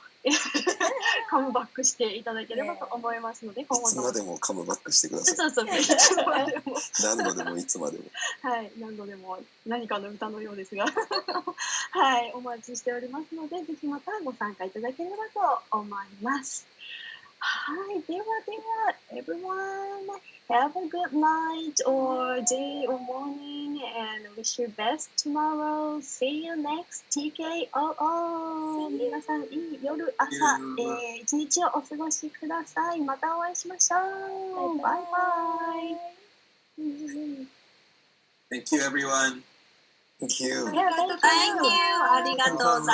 カムバックしていただければと思いますので、今後いつまでもカムバックしてください。そういつまでも何度でもいつまでも。はい、何度でも何かの歌のようですがはい、お待ちしておりますので、ぜひまたご参加いただければと思います。はい、では、everyone, have a good night or day or morning and wish you best tomorrow. See you next TKOO. 皆さん、いい夜、朝、一日をお過ごしください。またお会いしましょう。バイバイ。Thank you, everyone. Thank you. Yeah, thank you. ありがとうございます。